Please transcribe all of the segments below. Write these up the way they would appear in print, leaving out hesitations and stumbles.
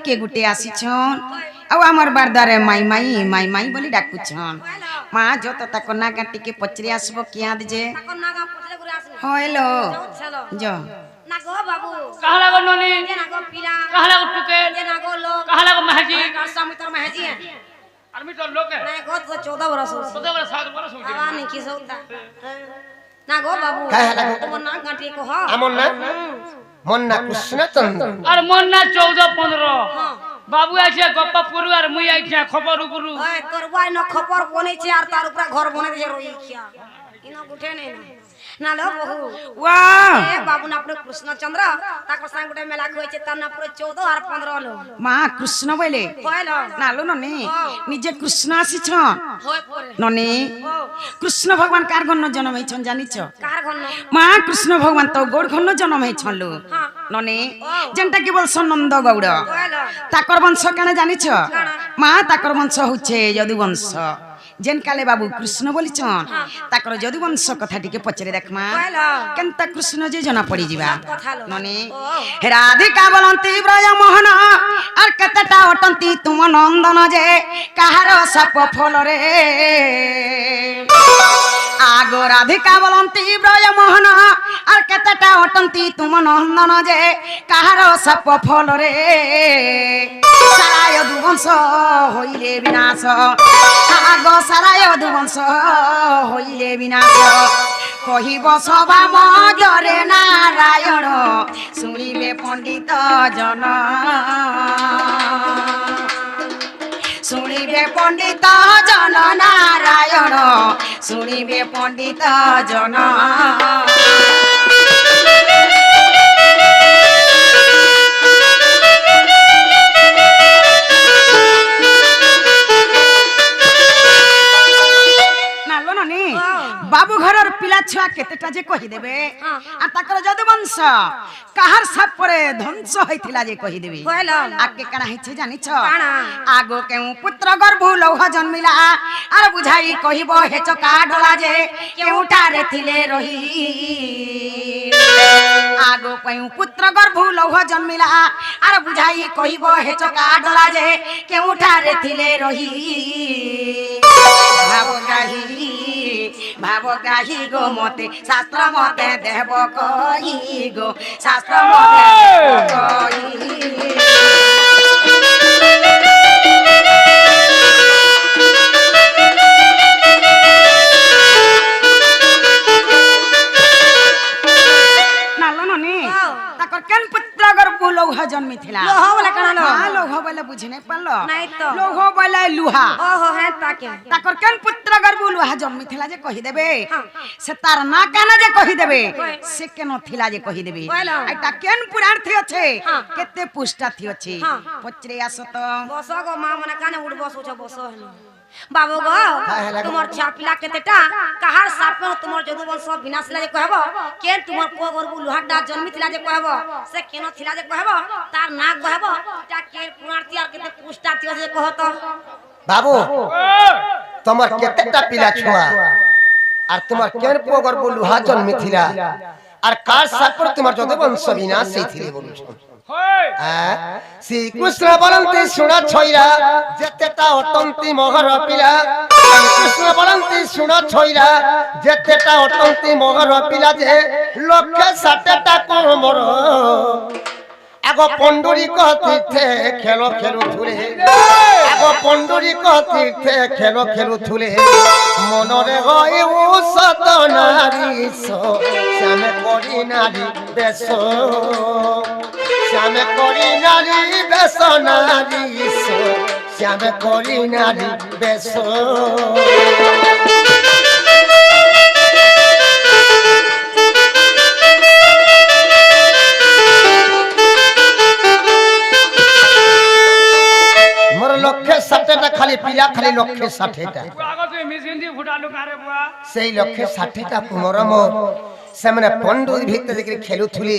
के गुटे आसीछन आ हमर बारदारे माई माई माई माई बोली डाकुछन मां जो तो ताको नागा टिके पचरी आसबो किया दजे ताको नागा पचरे गुरे आसबो हो हेलो जो नागो बाबू कहला गो ननी जे नागो पीला कहला गो टुके जे नागो लो कहला गो महजी का समितर महजी है आर्मी तो लोग है नहीं गोत 14 बरस हो 14 बरस 7 बरस हो हवा नहीं की सोता नागो बाबू कहला गो तुम ना गांठी को हो আমন না মন না কৃষ্ণচন্দ্র और मन ना 14 15 बाबू आइছে गप्प पुरु और मुई आइছে खबर पुरु ओए तोर बाई न खबर बने छे और तार ऊपर घर बने दे रोई खिया इना गुठे नहीं ना लो बहू वाह ए बाबू ना अपने कृष्णचंद्र ताको संग गुटे मेला खोइ छे तना पूरे 14 और 15 लो मां कृष्ण बोले होइलो नालो ननी निजे कृष्ण आसीछन होय परे ननी कृष्ण भगवान कार गन्न जन्म हैछन जानिछ कार घन मां कृष्ण भगवान तो गोड़ गन्न जन्म हैछन लो ननी जेंटा की बोल नंद गौड़ होइलो ताकर वंश काने जानिछ मां ताकर वंश होछे यदुवंश जेन काले बाबू कृष्ण बोलिछन ताकर यदुवंश कथा टिके पचरे देखमा होइलो केनता कृष्ण जे जना पड़ी जीवा कथा लो ननी राधिका बोलंती ब्रज मोहन और कतटा अटंती तुम नंदन जे कहार साप फल रे आगो राधिका बोलंती ब्रज मोहन और कतटा अटंती तुम नंदन जे कहार साप फल रे सारा यदुवंश होइले विनाश आगो सारा यदुवंश होइले विनाश कहिब सभा मजरे नारायण शुणिबे पंडित जन शुणिबे पंडित जन नारायण शुणिबे पंडित जन बाबू घर पिला छुआ केतेटा जे कहि देबे आ ताकर यदुवंश कहार साप परे ध्वंस होइथिला जे कहि देबे होइलो आके कणा हिचे जानिछ काना आगो केउ पुत्र गर्भ लौह जन्मिला आर बुझाई कहिबो हे चका डला जे केउटा रे थिले रही आगो केउ पुत्र गर्भ लौह जन्मिला आर बुझाई कहिबो हे चका डला जे केउटा रे थिले रही भावग्राही गो मते शास्त्र मते देव कही गो शास्त्र मते कही केन पुत्र गर्भ लौह जन्मी थिला लोह वाला कणा लो हां लोह वाला बुझे नै पल्लो नहीं तो लोह वाला लुहा ओहो है ताके ताकर केन पुत्र गर्भ लुहा जन्मी थिला जे कहि देबे से तार ना काना जे कहि देबे से केनो थिला जे कहि देबे एटा केन पुराण थि अछि केते पुष्टा थि अछि पचरे आसत बसो गो मां मने काने उड़ बसो छ बसो है बाबू गो तुमर छापिला केतेटा कहार साप में तुमर यदुवंश विनाश ला जे कहबो केन तुमर को गर्भ लुहाटा जन्मी थिला जे कहबो से केनो थिला जे कहबो तार नाक कहबो ता के पुराण थि और केते पुष्टा थि जे कहत बाबू তোমার কেতেটা পিলা ছুয়া আর তোমার কেন পো গর্ভ লুহা জন্মিছিলা আর কার সাপর তোমার যদুবংশ বিনাশ হইছিলে বলছ শ্রীকৃষ্ণ বলন্তি শুনা ছইরা যেতেটা অটন্তি মহর পিলা শ্রীকৃষ্ণ বলন্তি শুনা ছইরা যেতেটা অটন্তি মহর পিলা যে লক্ষে 60টা কোমর আগো পণ্ডরিক তীর্থে খেলো খেলো থুলে আগো পণ্ডরিক তীর্থে খেলো খেলো থুলে মনরে হয় উষত নারী শ্যামে করি নারী বেশ শ্যামে করি নারী বেশ নারী শ্যামে করি নারী বেশ লক্ষে 60টা খালি পিলা খালি লক্ষে 60টা আগতে মেশিন দি ফুটালো কারে বুয়া সেই লক্ষে 60টা কুমরম সেমানে পন্ডুরি ভিতরে দেখি খেলুথুলি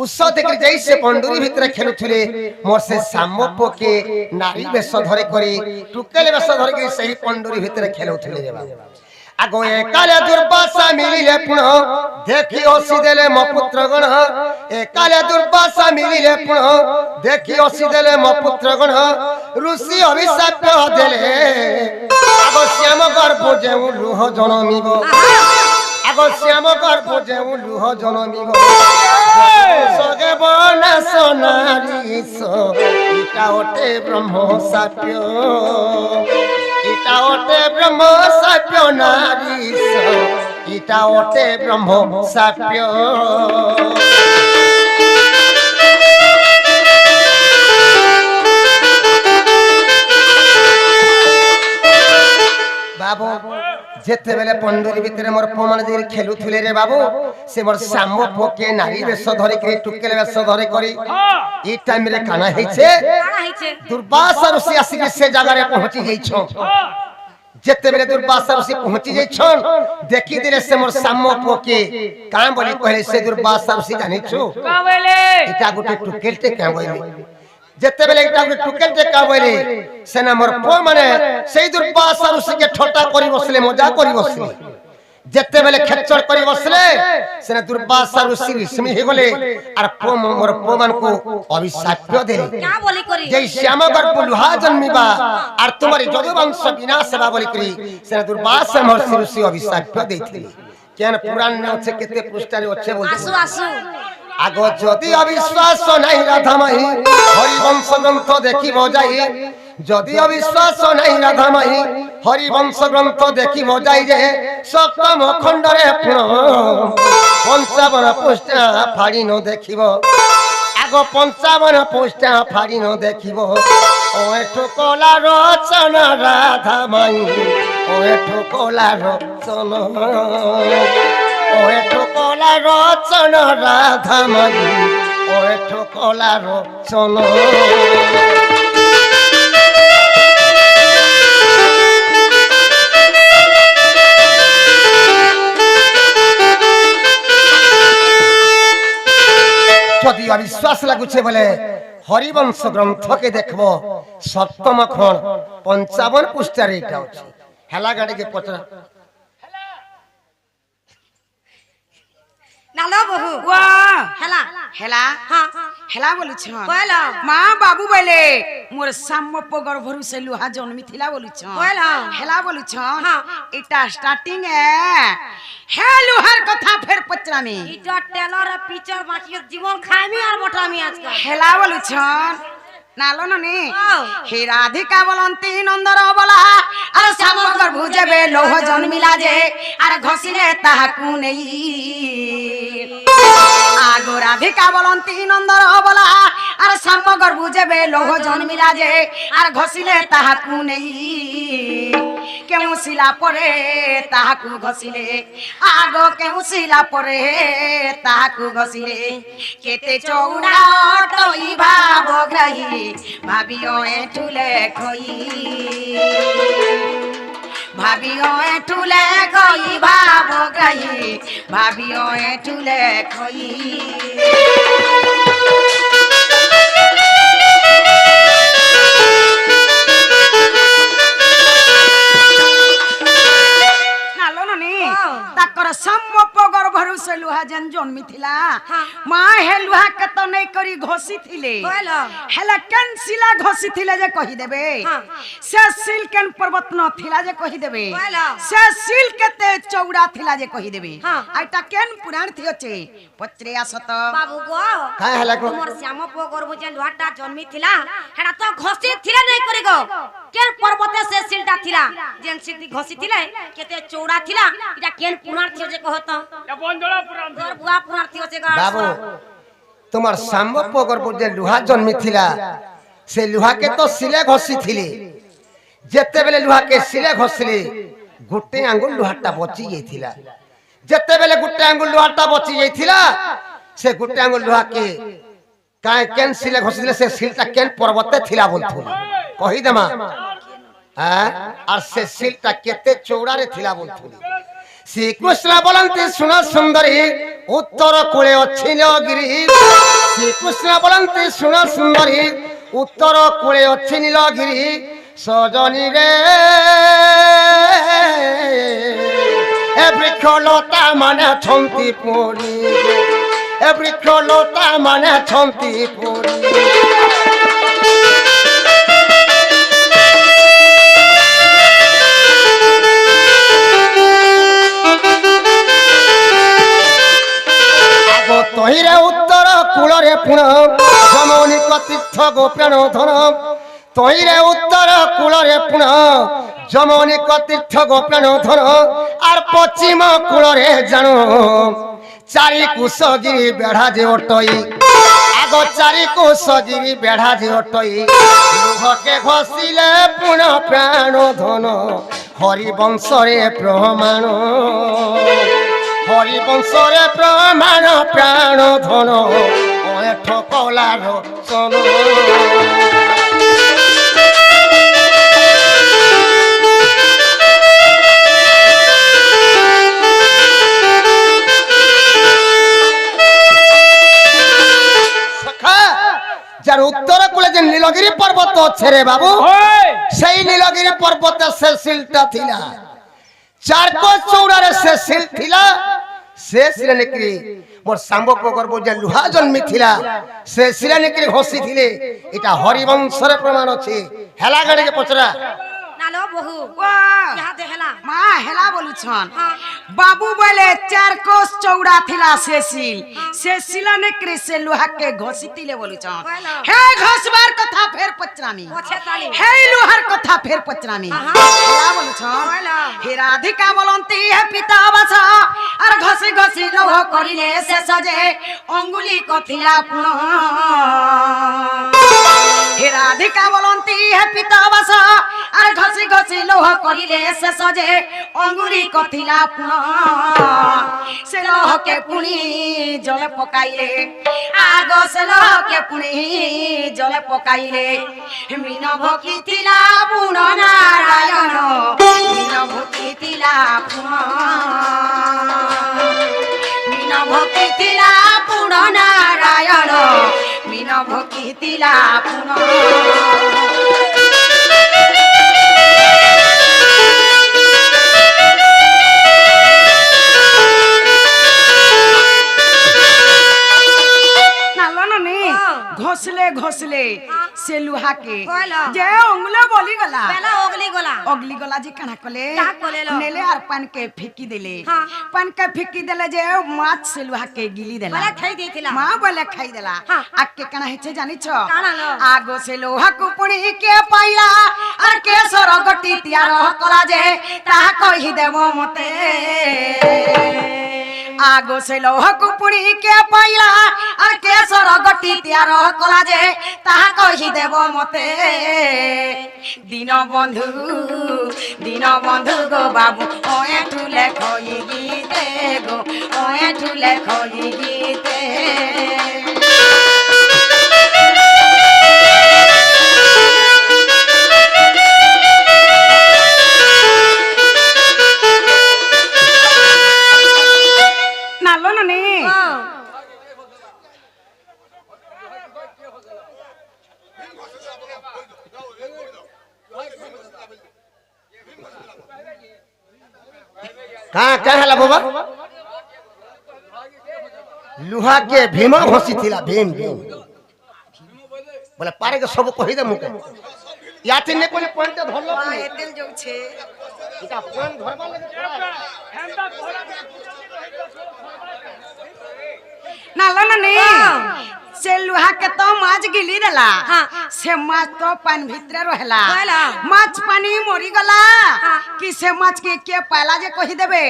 উৎস দেখি যাই সে পন্ডুরি ভিতরে খেলুথুলে মোর সে সাম্যপকে নারী বেশ ধরে করে টুকেলে বেশ ধরে করে সেই পন্ডুরি ভিতরে খেলুথুলে রে বাবা আগো একালে দুর্বাসা মিলিলে পুণ দেখি অসি দেলে ম পুত্র গণ একালে দুর্বাসা মিলিলে পুণ দেখি অসি দেলে ম পুত্র গণ ঋষি অভিশাপ দেলে আগো শ্যাম গর্ভ যেউ লুহ জনমিব আগো শ্যাম গর্ভ যেউ লুহ জনমিব সগে বনাস নারীশ ইটা ওটে ব্রহ্ম সাপ্য ইটা ওটে ব্রহ্ম সাপ্য নারীশ ইটা ওটে ব্রহ্ম সাপ্য বাবু যেতেবেলে পন্ডুরি ভিতরে মোর প্রমাণ দিয়ে খেলুথিলে রে বাবু সে মোর সাম্য পকে নারী বেশ ধরে করে টুকেল বেশ ধরে করি এই টাইম রে কানা হইছে দুর্বাসা ঋষি আসিকে সে জায়গায় পৌঁছি যাইছ যেতেবেলে দুর্বাসা ঋষি পৌঁছি যাইছন দেখি দিলে সে মোর সাম্য পকে কাঁ বলি কইলে সে দুর্বাসা ঋষি জানিছো কা বলে এটা গোটে টুকেলতে কাঁ বইলে যেতেবেলে এটা গোটে টুকেলতে কাঁ বইলে সেনা মোর পো মানে সেই দুর্বাসা ঋষিকে ঠটা করি বসলে মজা করি বসলে যেতেবেলে খেচড় করি বসলে সেনা দুর্বাসা ঋষি বিস্মি হে গলে আর পো মোর পো মানকু অভিশাপ দেলে क्या बोली करी যেই শ্যামগর্ভ লুহা জন্মিবা আর তোমারি যদুবংশ বিনাশ হেবা বলি করি সেনা দুর্বাসা মহর্ষি ঋষি অভিশাপ দেইଥିଲେ কেন পুরাণ আছে কেতে পৃষ্ঠারে আছে বলতে आसु आसु আগ যদি অবিশ্বাস নাই রাধামাই হরিবংশ গ্রন্থ দেখিব যাই যদি অবিশ্বাস নাই রাধামাই হরিবংশ গ্রন্থ দেখিব যাই যে সপ্তম খণ্ডরে পঞ্চাবন পৃষ্ঠা ফাড়ি ন দেখিব আগ 55 পৃষ্ঠা ফাড়ি ন দেখিব ও এঠু কলা রচনা রাধামাই ও এঠু কলা রচনা ও এঠু কলা রচনা রাধামাই ও এঠু কলা রচনা যদি অবিশ্বাস লাগুছে বলে হরিবংশ গ্রন্থকে দেখব সপ্তম খণ্ড 55 পৃষ্ঠারে এটা আছে হেলা গাড়িকে পচরা नालो बहु वाह हेला हेला हां हेला बोलुछ बोलो मां बाबू बोले मोर साम्मप गर्भरु से लुहा जन्मी थिला बोलुछ बोलो हेला बोलुछ हां इटा स्टार्टिंग है लुहार कथा फेर पचरामी इटा टेलर पिक्चर बाकी जीवन खाइमी और मोटामी आजकल हेला बोलुछ नालो ननी आओ। हे राधिका बोलंती नंदर बोला अरे सामगर भुजेबे लोह जन्मिला जे अरे घसिले ताहाकु नेई आगो राधिका बोलंती नंदर बोला अरे सामगर भुजेबे लोह जन्मिला जे अरे घसिले ताहाकु नेई केउ सिला परे ताहाकु घसिले आगो केउ सिला परे ताहाकु घसिले केते चौड़ा टई भाबो ग्रही भाबियो एठुले खई भाबियो एठुले खई भाबो ग्रही भाबियो एठुले खई नालो ननी ताकर सम्मप गर्भरु से लुहा जन जन्मी थिला मां हे लुहा के तो नै करी घोसी थिले बोलो हेला केन सिला घोसी थिले जे कहि देबे से सिल केन पर्वत न थिला जे कहि देबे बोलो से सिल केते चौड़ा थिला जे कहि देबे हाँ। आइटा केन पुराण थि अछि पत्रे आसत बाबू गो काय हला को मोर श्याम पो गर्भ जे लुहाटा जन्मी थिला हेडा तो घसी थिला नै करी गो केन पर्वते से सिलटा थिला जेन सिलटी घसी थिले केते चौड़ा थिला इटा केन पुराण थियो जे कहत या बंदोला पुराण तोर बुआ पुराण थियो जे गा बाबू তোমার সাম্যপ গর্ভ যে লুহা জন্মি থিলা সে লুহাকে তো সিলে ঘষি থিলে যেতেবেলে লুহাকে সিলে ঘষলে গোটে আঙ্গুল লুহাটা বচি যাইছিলা যেতেবেলে গোটে আঙ্গুল লুহাটা বচি যাইছিলা সে গোটে আঙ্গুল লুহাকে কায় কেন সিলে ঘষিলে সে সিলটা কেন পর্বতে থিলা বলথুল কহি দেমা হ্যাঁ আর সে সিলটা কেতে চৌড়ারে থিলা বলথুল শ্রীকৃষ্ণ বলন্তি শুন সুন্দরী উত্তর কূলে অছি নীলগিরি শ্রীকৃষ্ণ বলন্তি শুন সুন্দরী উত্তর কূলে অছি নীলগিরি সজনী রে ଏ ବୃକ୍ଷଲତା ମାନେ ଛନ୍ତି ପୋଡ଼ି ଏ ବୃକ୍ଷଲତା ମାନେ ଛନ୍ତି ପୋଡ଼ି ତହିଁରେ ଉତ୍ତର କୂଳରେ ପୁଣ ଯମନିକ ତୀର୍ଥ ଗୋପ୍ରାଣ ଧନ ତହିଁରେ ଉତ୍ତର କୂଳରେ ପୁଣ ଯମନିକ ତୀର୍ଥ ଗୋପ୍ରାଣ ଧନ আর পশ্চিম কূଳରେ জানো চারি কুশগিরি বেড়া যে অটই আগ চারি কুশগিরি বেড়া যে অটই লুহকে ঘষিলে পুণ প্রাণ ধন হরিবংশরে প্রমাণ হরিবংশরে প্রমাণ প্রাণ ধন অয়েঠ কলার চন যার উত্তর কূলে যে নীলগিরি পর্বত আছে রে বাবু সেই নীলগিরি পর্বতে সে শিলটা থিলা চারকোশ চৌড়ারে সে শিল থিলা সে শিলে নেকি মোর সাম্ব পগর্ব যে লুহা জন্মি থিলা সে শিলে নেকি ঘষি থিলে এটা হরিবংশর প্রমাণ আছে হেলা গাড়িকে পচরা নালো বহু ইহা দেখলা মা হেলা বলুছন বাবু বলে 4 কোষ চৌড়া থিলা সে শিলা নেকরে সে লোহাকে ঘষিতিলে বলুছন হে ঘষবার কথা ফের পচরামি পছে তালি হে লোহার কথা ফের পচরামি হেলা বলুছন হে রাধিকা বলন্তি হে পিতা বাসা আর ঘষি ঘষি লোহ করিলে সে সজে অঙ্গুলি কথিলা পুন হে রাধিকা বলন্তি হে পিতা বাসা আর ঘষি ঘষি লোহ করিলে সে সজে অঙ্গুলি কথিলা পুন সে লোহকে পুনি জলে পকাইলে আগ সে লোহকে পুনি জলে পকাইলে মিন ভকিতিলা পুন নারায়ণ মিন ভকিতিলা পুন মিন ভকিতিলা পুন নারায়ণ মিন ভকিতিলা পুন ঘষলে ঘষলে সে লুহাকে যে অঙ্গুলে বলি গলা বেলা অগলি গলা যে কানা কলে কা কলেলো? নেলে আর পানকে ফিকি দিলে পানকে ফিকি দিলে যে মাছ সে লুহাকে গিলি দেলা বলে খাই দিয়েছিলা মা বলে খাই দেলা হ্যাঁ। আকে কানা হেছে জানিছ কানা লো? আগো সে লোহাকু পুনি কে পাইলা আর কে সরগটি তিয়ার কলা যে তাহা কহি দেব মতে আগো সে লোহাকু পুনি কে পাইলা আর কে সরগটি তিয়ার কলা যে তাহা কহি দেব মতে দিন বন্ধু গো বাবু ওয়ে ঠুলে খই গীতে গো ওয়ে ঠুলে খই গীতে নালো নে कहाँ क्या है बाबा लुहा के भीम घसी थिला भीम भीम बोले पारे के सब कहि दे मुके याते ने कोने पॉइंट धरलो एतेल जोछे इटा पॉइंट धरबा लगे नालो ने से लुहा के तो माछ गिली देला से माछ तो पानी भीतर रहला माछ पानी मरी गला कि से माछ के पाला जे कहि देबे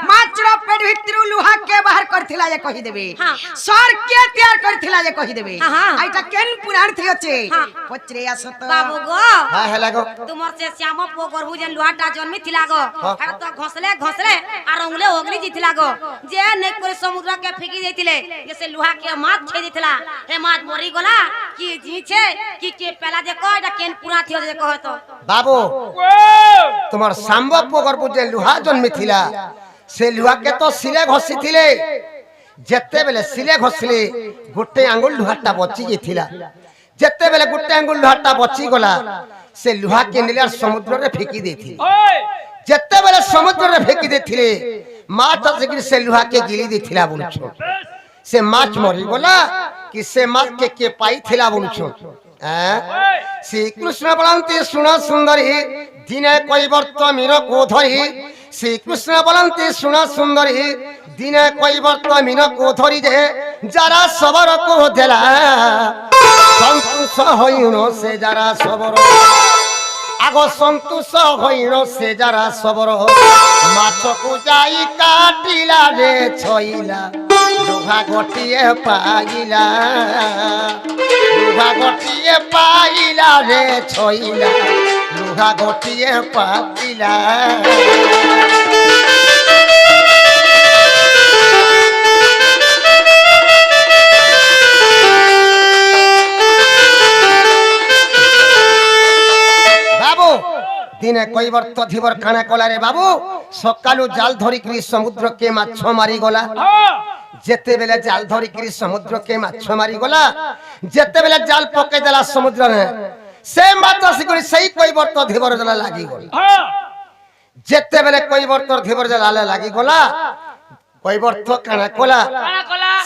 माछ रो पेट भीतर लुहा के बाहर करथिला जे कहि देबे सर के तैयार करथिला जे कहि देबे आइटा केन पुराण थी अछि पचरे आसत बाबू गो हां है लागो तुमर से श्याम पो गरबु जे लुहाटा जन्मी थिला गो हर तो घसले आर अंगले ओगली जिथिला गो जे ने करे समुद्र के फेकी देथिले जैसे लुहा के माछ छे देथिला हे माछ मरी गला कि जी छे कि के पहला जे कह एटा केन पुरा थियो जे कह तो बाबू तुम्हार सांबो पोगर बुझे लुहा जन्मी थिला से लुहा के तो सिले घसी थिले जत्ते बेले सिले घसले गोटे आंगुल लुहाटा बची जेथिला जत्ते बेले गोटे आंगुल लुहाटा बची गला से लुहा के निले समुद्र रे फेकी देथि যেতে বেলে সমুদ্রে ফেকি দেছিলে মাছ আসিকি সে লুহাকে গিলি দিছিলা বলছ সে মাছ মরি গলা কি সে মাছকে কে পাইছিলা বলছ হ্যাঁ শ্রীকৃষ্ণ বলন্তি শুণ সুন্দরী দিনে কৈবর্ত মীর কোধরি শ্রীকৃষ্ণ বলন্তি শুণ সুন্দরী দিনে কৈবর্ত মীর কোধরি যে যারা সবর কো দেলা সন্তোষ হইন সে যারা সবর আগ সন্তোষ হইন সে যারা সবর মাছকু যাই কাটিলা রে ছইলা লুহা গোটিয়ে পাইলা লুহা গোটিয়ে পাইলা রে ছইলা লুহা গোটিয়ে পাইলা দিনে কৈবর্ত ধীবর কানা কলারে বাবু সকালু জাল ধরিকি সমুদ্রকে মাছ মারি গলা যেতেবেলে জাল ধরিকি সমুদ্রকে মাছ মারি গলা যেতেবেলে জাল পকে দেলা সমুদ্রে সে মাছ আসিকি সেই কৈবর্ত ধীবর জালে লাগি গলা যেতেবেলে কৈবর্ত ধীবর জালে লাগি গলা কৈবর্ত কানা কলা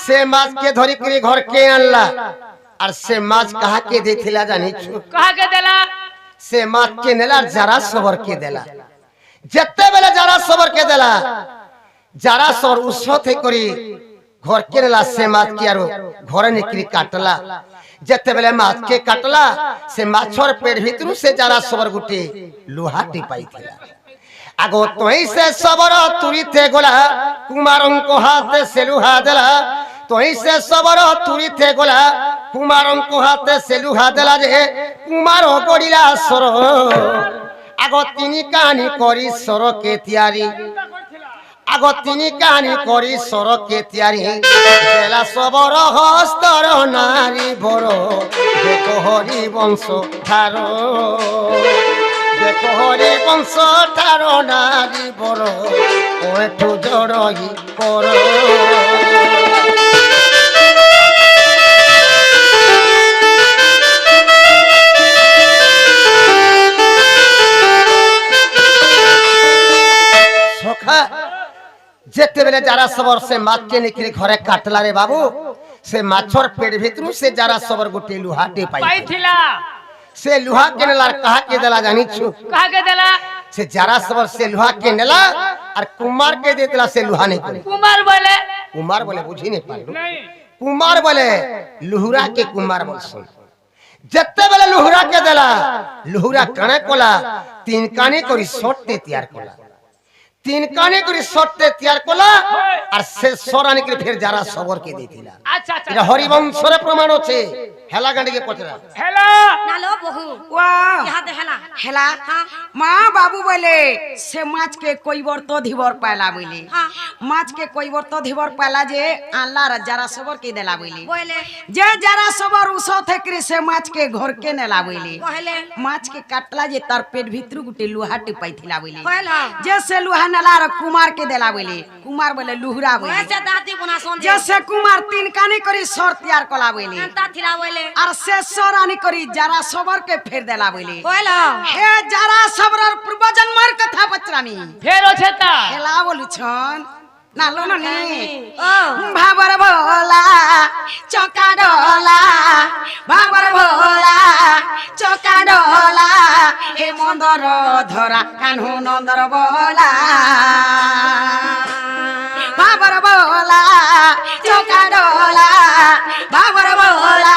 সে মাছকে ধরিকি ঘরকে আনলা আর সে মাছ কাহাকে দিছিলা জানিছো কাহাকে দেলা সে মাছকে নেলা যারা সবরকে দেলা যেতে বেলে যারা সবরকে দেলা যারা সর উৎসতে করি ঘরকে নেলা সে মাছকে আর ঘরে নিকরি কাটলা যেতে বেলে মাছকে কাটলা সে মাছর পেট ভিতরু সে যারা সবর গুটি লুহাটি পাইছিলা আগো তোই সে সবর তুরিতে গলা কুমারঙ্ক হাতে সে লুহা দেলা তোই সে সবর তুরিতে গলা কুমারঙ্ক হাতে সে লুহা দেলা যে কুমার গড়িলা সর আগ তিনি কানি করি সরকে তিয়ারি আগ তিনি কানি করি সরকে তিয়ারি দেলা সবর হস্তর নারী বড় দেখো হরি বংশ ধার দেখো হরি বংশ ধার নারী বড় ওঠু জড়ই পর যেতে বেলে যারা সবর সে মাছকে নিকরি ঘরে কাটলা রে বাবু সে মাছর পেট ভিতরু সে যারা সবর গোটে লুহাটি পাইছিলা সে লুহা কে নেলা কাহাকে দেলা জানিছো কাহাকে দেলা সে যারা সবর সে লুহা কে নেলা আর কুমার কে দিতলা সে লুহা নেই কুমার বলে বুঝি नहीं পারলো কুমার বলে লুহুরা কে কুমার বলছো যেতে বেলে লুহুরা কে দেলা লুহুরা কানে কোলা তিন কানে করি সটতে তৈয়ার কোলা তিন কানে করে সটতে তৈয়ার কোলা আর সে সরানি করে ফের যারা সবর কে দিছিলা আচ্ছা আচ্ছা এটা হরিবংশরে প্রমাণ আছে হেলা গান্ডিকে পচরা হেলা নালো বহু वाह ইহাতে হেলা हेला माँ बाबू बोले से माछ के कोई वर्त धीवर पाला बोले हाँ। माछ के कोई वर्त धीवर पाला जे आनला र जरा सबर के देला बोले বলে जे जरा सबर उसो थे करे से माछ के घर के नेला बोले কহেলে माछ के काटला जे तार पेट भीतर गुटे लोहा टिपाइथिला बोले কহেলা जे से लोहा नेला र कुमार के देला बोले कुमार बोले लुहुरा बोले ওয়েসে দাঁতি বুনা সন जे से कुमार तीन काने करी सर तैयार कला बोले তা থিলা বলে और से सरानी करी जरा सबर के फेर देला बोले কহেলা हे जरा सबरर पूर्व जन्मर कथा बचरामी ফের আছে তা हेला बोलु छन नालो न नी ও भाबर भोला चौका डोला भाबर भोला चौका डोला हे मंदर धरा कान्हू नंदर बोला भाबर भोला चौका डोला भाबर भोला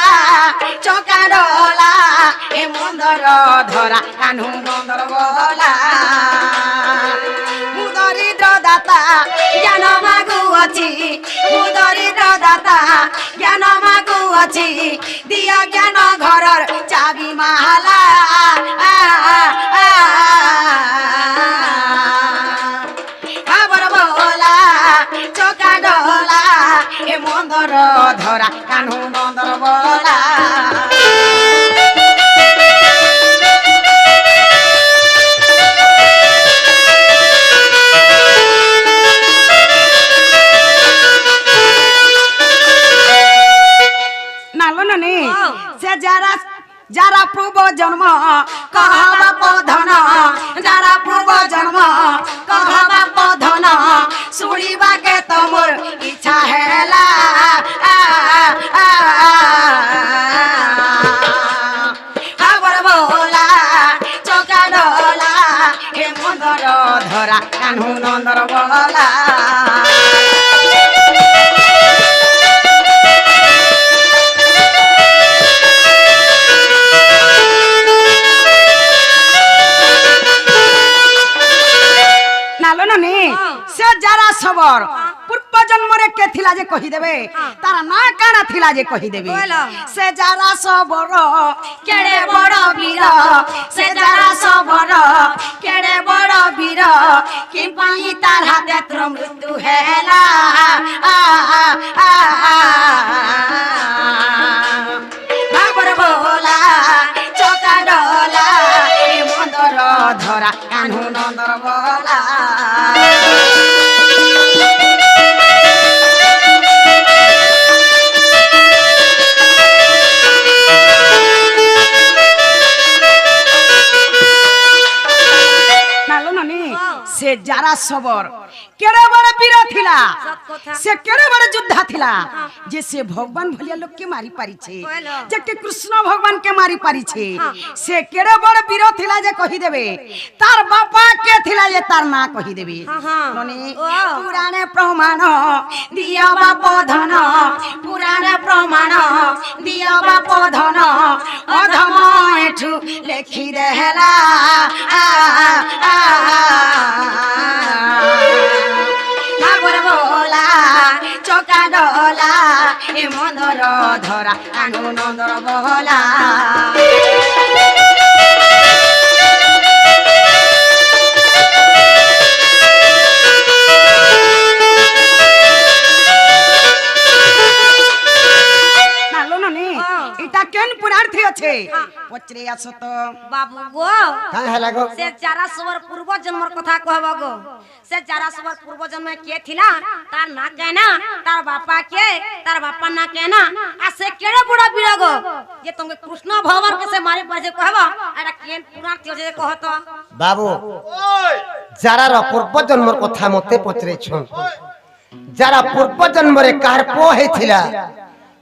चौका डोला हे मंदर धरा कान्हू नंदर बोला मुदरिद्र दाता ज्ञान मागुअछि मुदरिद्र दाता ज्ञान मागुअछि दिया ज्ञान घरर चाबी माला भाबर भोला चौका डोला ए मंदर धरा कान्हू नंदर बोला नालो ना नी से जरा जरा प्रभु জন্ম কহ বাপ ধন যারা পূর্ব জন্ম কহ বাপ ধন শুনিবাকে তোমর ইচ্ছা হেলা খবর বলা চকা ডলা হে মন্দর ধরা কানু নন্দর বলা নালো ননি সে যারা সবর পূর্ব জন্মরে কে থিলা যে কহি দেবে তার না কানা থিলা যে কহি দেবে সে যারা সবর কেড়ে বড় বীর সে যারা সবর কেড়ে বড় বীর কি পাই তার হাতে তোর মৃত্যু হেলা ভাবর বলা চকা ডলা এ মন্দর ধরা কানু নন্দর বলা সে যারা সবর কেড়ে বড় বীর থিলা সে কেড়ে বড় যোদ্ধা থিলা যে সে ভগবান ভলিয়া লোককে মারি পারিছে যে কে কৃষ্ণ ভগবান কে মারি পারিছে সে কেড়ে বড় বীর থিলা যে কহি দেবে তার বাপা কে থিলা যে তার না কহি দেবে ননি পুরাণে প্রমাণ দিও বাপ ধন পুরাণে প্রমাণ দিও বাপ ধন অধম এঠু লেখি দেহলা খবর বলা চকা ডলা এ মন্দর ধরা কানু নন্দর বলা এটা কেন পুরার্থী আছে পচরে আসো তো বাবু গো হ্যাঁ হ্যাঁ লাগো সে যারা সবার পূর্ব জন্মর কথা কহব গো সে যারা সবার পূর্ব জন্মে কে থিলা তার না কেনা তার বাপা কে তার বাপা না কেনা আর সে কেড়ে বড় বীর গো যে তুমি কৃষ্ণ ভগবান কে সে মারি পারছে কহব এটা কেন পুরার্থী আছে যে কহত বাবু যারা পূর্ব জন্মর কথা মতে পচরেছ যারা পূর্ব জন্মরে কার পো হেছিলা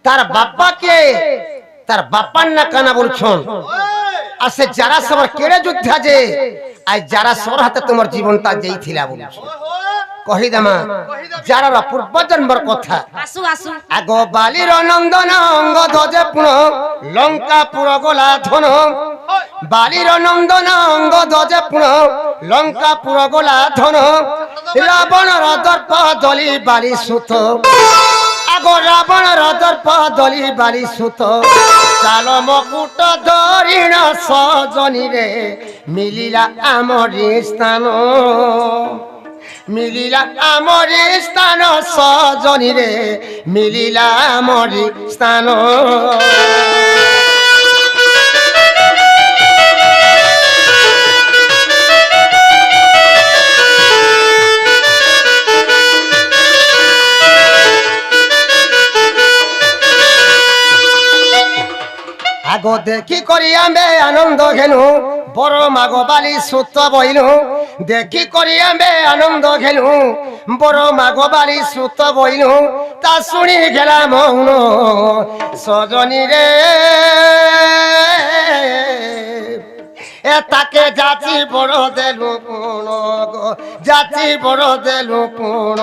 তার বাপা কে তার বাপার না কানা বলছন আর সে যারা সবার কেড়ে যুদ্ধা যে আজ যারা সবার হাতে তোমার জীবনটা যেইছিলা বলছ কহি দামা যারা পূর্ব জন্মর কথা আসু আসু আগ বালির নন্দন অঙ্গ ধ্বজে পুণ লঙ্কা পুর গোলা ধন বালির নন্দন অঙ্গ ধ্বজে পুণ লঙ্কা পুর গোলা ধন রাবণর দর্প দলি বালি সুত আগো রাবণর দর্প দলি বালি সুত চাল মকুট ধরিণ সজনী রে মিলিলা আমরি স্থান মিলিলা আমরি স্থান সজনী রে মিলিলা আমরি স্থান আগো দেখি করি আমি আনন্দ ঘেনু বড় মাগ বালি সুত বইলু দেখি করি আমি আনন্দ ঘেনু বড় মাগ বালি সুত বইলু তা শুনি গেলা মৌন সজনী রে এ তাকে যাচি বড় দেলু পুণ গো যাচি বড় দেলু পুণ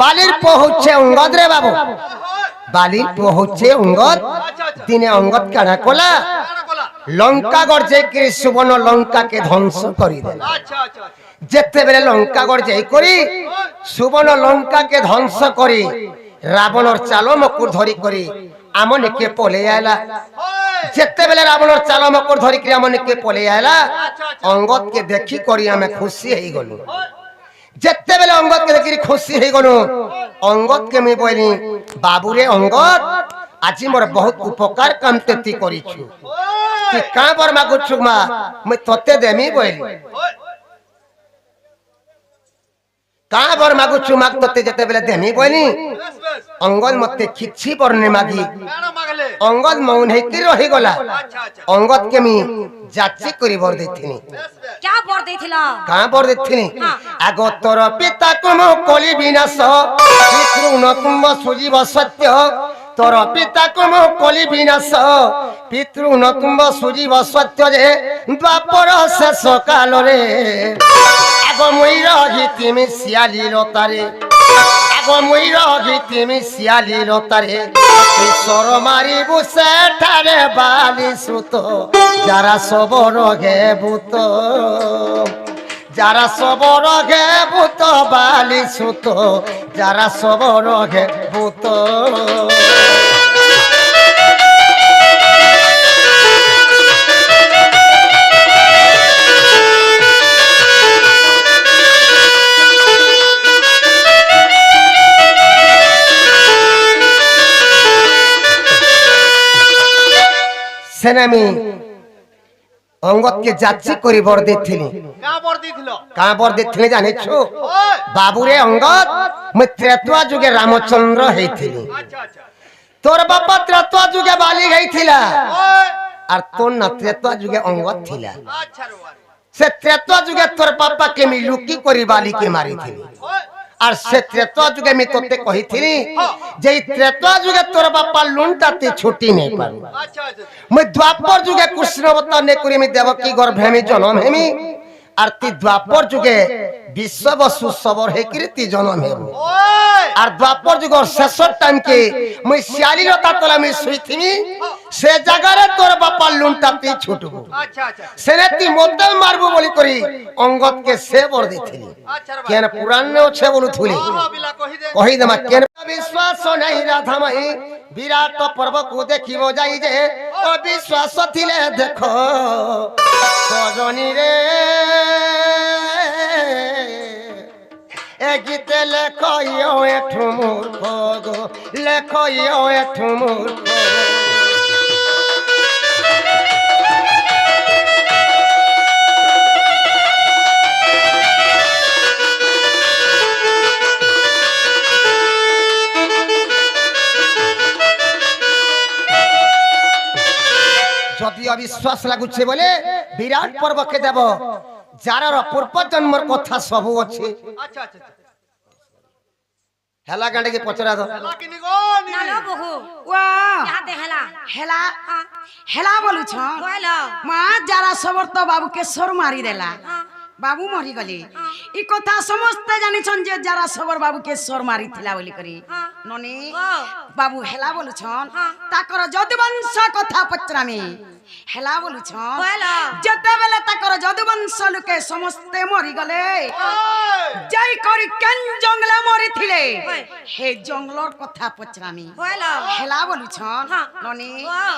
বালির পো হচ্ছে অঙ্গদ রে বাবু বালির পো হচ্ছে অঙ্গদ দিনে অঙ্গদ কানা কলা লঙ্কা গড়ে কি সুবর্ণ লঙ্কাকে ধ্বংস করি দেলা যেতেবেলে লঙ্কা গড়ে করি সুবর্ণ লঙ্কাকে ধ্বংস করি রাবণর চালো মকুর ধরি করি আমনকে পলে আইলা যেতেবেলে রাবণর চালো মকুর ধরি করি আমনকে পলে আইলা অঙ্গদকে দেখি করি আমি খুশি হয়ে গলু যেতেবেলে অঙ্গদকে দেখি খুশি হয়ে গলু অঙ্গদকে আমি বলি বাবুরে অঙ্গদ আজি মোর বহুত উপকার কাম তেতি করিছু তুই কাঁ বর মাগুছু মা মুই তোতে দেমি বইলি কাঁ বর মাগুছু মাগ তোতে যেতে বেলে দেমি বইনি অঙ্গল মতে খিচ্ছি বর্ণে মাগি অঙ্গল মৌন হেকি রহি গলা অঙ্গদ কে মি যাচ্ছি করি বর দেইथिनी क्या बोल देथिल কাঁ বর দেইथिनी আগো তোর পিতা কুম কলি বিনাশ পিতৃ নতুম্ব সুজীব সত্য তোর পিতা কুম কলি বিনাশ পিতৃ নতুম্ব সুজীব সত্য যে দ্বাপর শেষ কালরে আগো মুই রহিতিমি শিয়ালি রতারে আগো মুই রহিতিমি শিয়ালি রতারে ঈশ্বর মারিবু সেঠারে বালি সুত যারা সবর গে ভূত যারা সবর গে ভূত বালি সুত যারা সবর গে ভূত সেনামি অঙ্গদ কে যাচ্ছি করি বর দিছিলি কাঁ বর দিছিলি জানিছো বাবুরে অঙ্গদ মুই ত্রেতয়া যুগে রামচন্দ্র হেইছিলি তোর বাপা ত্রেতয়া যুগে বালি হেইছিলা আর তোর না ত্রেতয়া যুগে অঙ্গদ থিলা সে ত্রেতয়া যুগে তোর বাপা কে মি লুকি করি বালি কে মারিছিলি আর সে ত্রেতয়া যুগে আমি তোতে কহিছিলি যে এই ত্রেতয়া যুগে তোর বাপা লুনটাতে ছুটি নেই পারু মই দ্বাপর যুগে কৃষ্ণ অবতার নে করি আমি দেবকী গর্ভে আমি জন্ম হেমি আর তি দ্বাপর যুগে বিশ্ব বসু সবর হে কীর্তি জন্ম হেব আর দ্বাপর যুগর শেষ টাইম কে মই শিয়ালিরতা তলা আমি শুইথিমি সে জায়গারে তোর বাপা লুনটাতে ছুটব সেনে তি মধ্যে মারবো বলি করি অঙ্গদ কে সে বর দিছিলি কেন পুরাণ নে আছে বলুথুলি কহি দেমা কেন বিশ্বাস নাই রাধা মাই বিরাট পর্ব কু দেখিব যাই যে অবিশ্বাস থিলে দেখো সজনী রে এ গীতে লেখ ইও এঠু মূর্খ গো লেখ ইও এঠু মূর্খ যদি অবিশ্বাস লাগুছে বলে বিরাট পর্বকে দেব যার পূর্ব জন্মর কথা সবু আছে হেলা গাঁডে কে পচরা দো ना लो बहु ওয়া यहाँ दे हेला হেলা হেলা বলুছ बोलो মা যারা সবর তো বাবুকে সর মারি দেলা বাবু মরি গলি এই কথা সমস্তে জানিছন যে যারা সবর বাবুকে সর মারিছিলা বলি করি ননি বাবু হেলা বলুছন তাকর যদুবংশ কথা পচরামি হেলা বলুছন बोलो যেতেবেলে তাকর যদুবংশ লোকে সমস্তে মরি গলে যাই করি কেন জঙ্গলে মরিছিলে হে জঙ্গলর কথা পচরামি बोलो হেলা বলুছন ননি wow.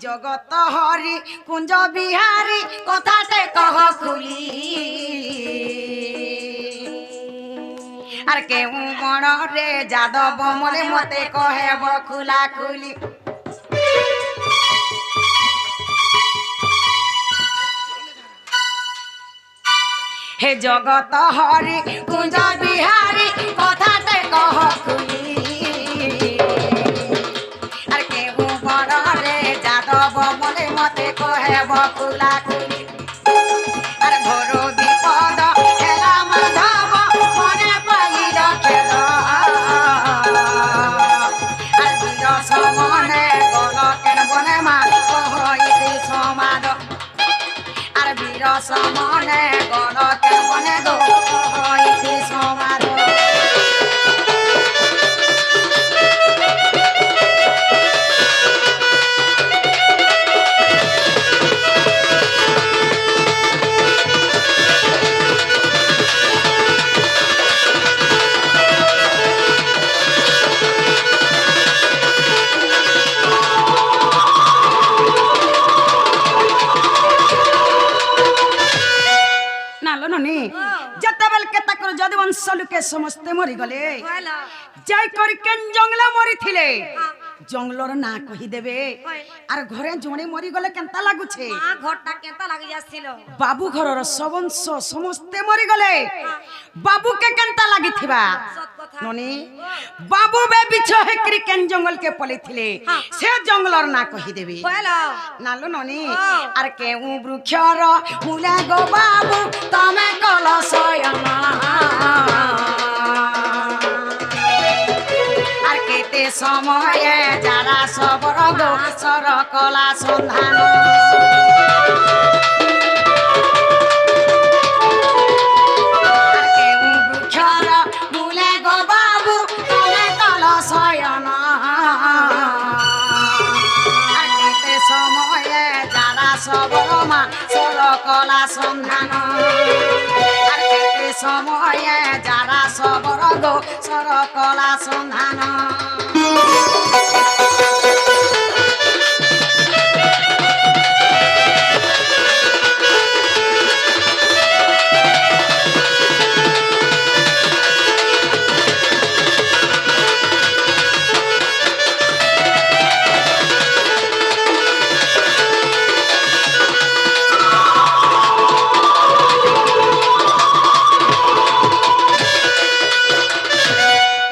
জগত হরি কুঞ্জ বিহারি কথাতে কহ খুলি আর কেউ মনরে যাদব মলে মতে কহেব খুলা খুলি হে জগত হরি কুঞ্জ বিহারি কথাতে কহ খুলি আর কেউ মনরে যাদব মলে মতে কহেব খুলা খুলি আর ঘোর বিপদ হেলা মাধব মনে পাইল খেদ আর বীর সমনে গল কেন বনে মা কহিতে সমাদ আর বীর সমনে গল কেন বনে গো কহিতে সমাদ যেতেবেলকে তাকর যদুবংশ লোকে সমস্তে মরি গলে बोलो যাই করি কেন জঙ্গলে মরিছিলে জঙ্গলর না কহি দেবে হয়। আর ঘরে জনে মরি গলে কেনতা লাগুছে মা ঘরটা কেনতা লাগি যাচ্ছিল বাবু ঘরর সবংশ সমস্তে মরি গলে বাবুকে কেনতা লাগিথিবা সত কথা ননি বাবু বে বিছ হেকরি কেন জঙ্গল কে পলিথিলে সে জঙ্গলর না কহি দেবে কইল নালু ননি আর কেউ বৃক্ষর মূলে গো বাবু তমে কলসয়না আর কেতে সময়ে যারা সবর গো সর কলা সন্ধান আর কেউ বৃক্ষর মূলে গো বাবু তমে কলসয়না আর কেতে সময়ে যারা সবর মা সর কলা সন্ধান আর কেতে সময়ে যারা সবর গো সর কলা সন্ধান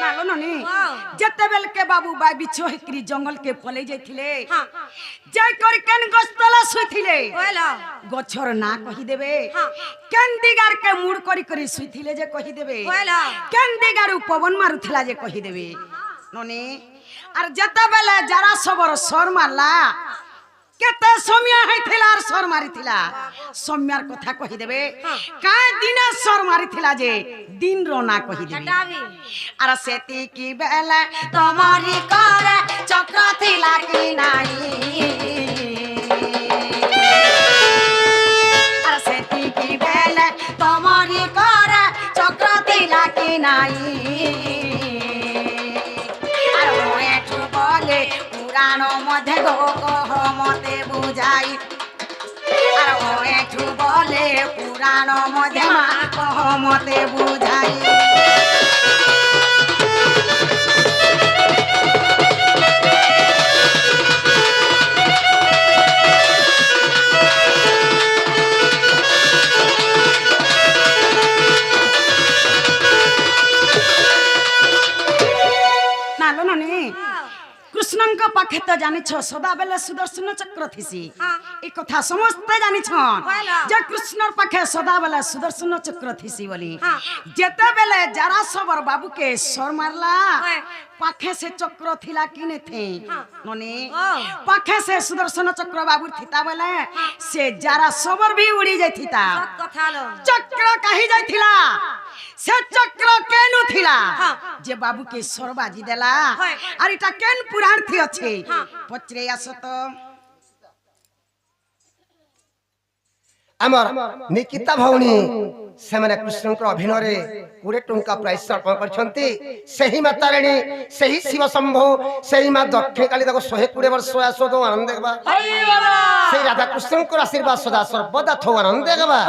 নালো ননি যেতেবেল কে বাবু বাই বিছ হেকরি জঙ্গল কে পলে যাইଥିଲେ যাই করি কেন গছতলা শুইଥିଲେ কইল গছর না কহি দেবে হ্যাঁ। কেন দিগার কে মুড় করি করি শুইଥିଲେ যে কহি দেবে কইল কেন দিগার পবন মারুথিলা যে কহি দেবে ননি আর যেতেবেলে যারা সবর সর মারলা কেতে সমিয়া হইଥିଲା আর সর মারিଥିଲା সমিয়ার কথা কহি দেবে কায় দিনে সর মারিଥିଲା যে দিন র না কহি দেবে হটাবি আর সেতি কি বেলে তোমারি করে চক্র থিলা কি নাই আর সেতি কি বেলে তোমারি করে চক্র থিলা কি নাই আর এঠু বলে পুরাণ মধ্যে গো কহ মতে বুঝাই আর এঠু বলে পুরাণ মধ্যে মা কহ মতে বুঝাই নালো ননি কৃষ্ণঙ্ক পাখে তো জানিছ সদাবেলে সুদর্শন চক্র থিসি এই কথা সমস্ত জানিছ যে কৃষ্ণর পাখে সদাবেলে সুদর্শন চক্র থিসি বলি যেতেবেলে যারা সবর বাবুকে সর মারলা পাখে সে চক্র থিলা কিনে থে ননি পাখে সে সুদর্শন চক্র বাবুর থিতা বেলে সে যারা সবর भी উড়ি যাইথিতা সত কথা লো চক্র কাহি যাইথিলা সে চক্র কেনু থিলা যে বাবুকে সরবাজি দেলা আর এটা কেন পুরাণ থি আছে পচরে আসো তো আমার নিকিতা ভৌণী ସେମାନେ କୃଷ୍ଣଙ୍କର ଅଭିନୟରେ 20 ଟଙ୍କା ପ୍ରାଇସ୍ ଅର୍ପଣ କରିଛନ୍ତି ସେହି ମାତାରିଣୀ ସେହି ଶିବ ଶମ୍ଭୁ ସେହି ମା ଦକ୍ଷିଣକାଳୀ ତାକୁ 120 ବର୍ଷ ଆସୋଦ ଆନନ୍ଦ ଦେବା ସେହି ରାଧା କୃଷ୍ଣଙ୍କର ଆଶୀର୍ବାଦ ସଦା ସର୍ବଦା ଥଉ ଆନନ୍ଦ ଦେବା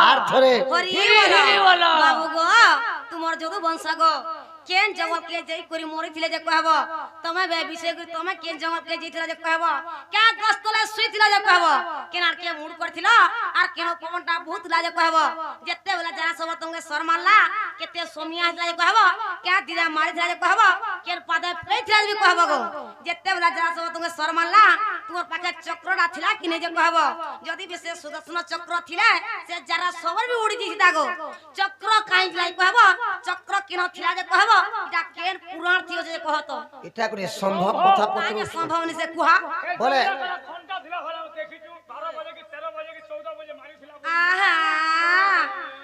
আর ধরে হরি বল বাবু গো তোমার যদু বংশ গো কেন জঙ্গল কে যাই করি মরিছিলে যে কহব তুমি বে বিষয় করি তুমি কেন জঙ্গল কে যাইছিলা যে কহব কে গস্তলে শুইছিলা যে কহব কেন আর কে মুড করছিল আর কেন পবনটা ভূতলা যে কহব যেতে বেলা যারা সব তোমাকে সর মারলা কেতে সমিয়া হইলা যে কহব কে দিরা মারিছিলা যে কহব কেন পাদে পেইছিলা যে কহব গো যেতে বেলা যারা সব তোমাকে সর মারলা তোমার পাখে চক্রটা থিলা কিনে যে কহব যদি বিশেষ সুদর্শন চক্র থিলা সে যারা সবর भी উড়ি দিছিতা গো চক্র কাই লাই কহব চক্র কিন থিলা যে কহব এটা কেন পুরাণ থিও যে কহত এটা করে সম্ভব কথা আগে পত্র সম্ভব নি সে কুহা বলে ঘন্টা ଥିଲା হলা দেখিଛୁ 12 बजे की 13 बजे की 14 बजे मारी ଥିଲା आहा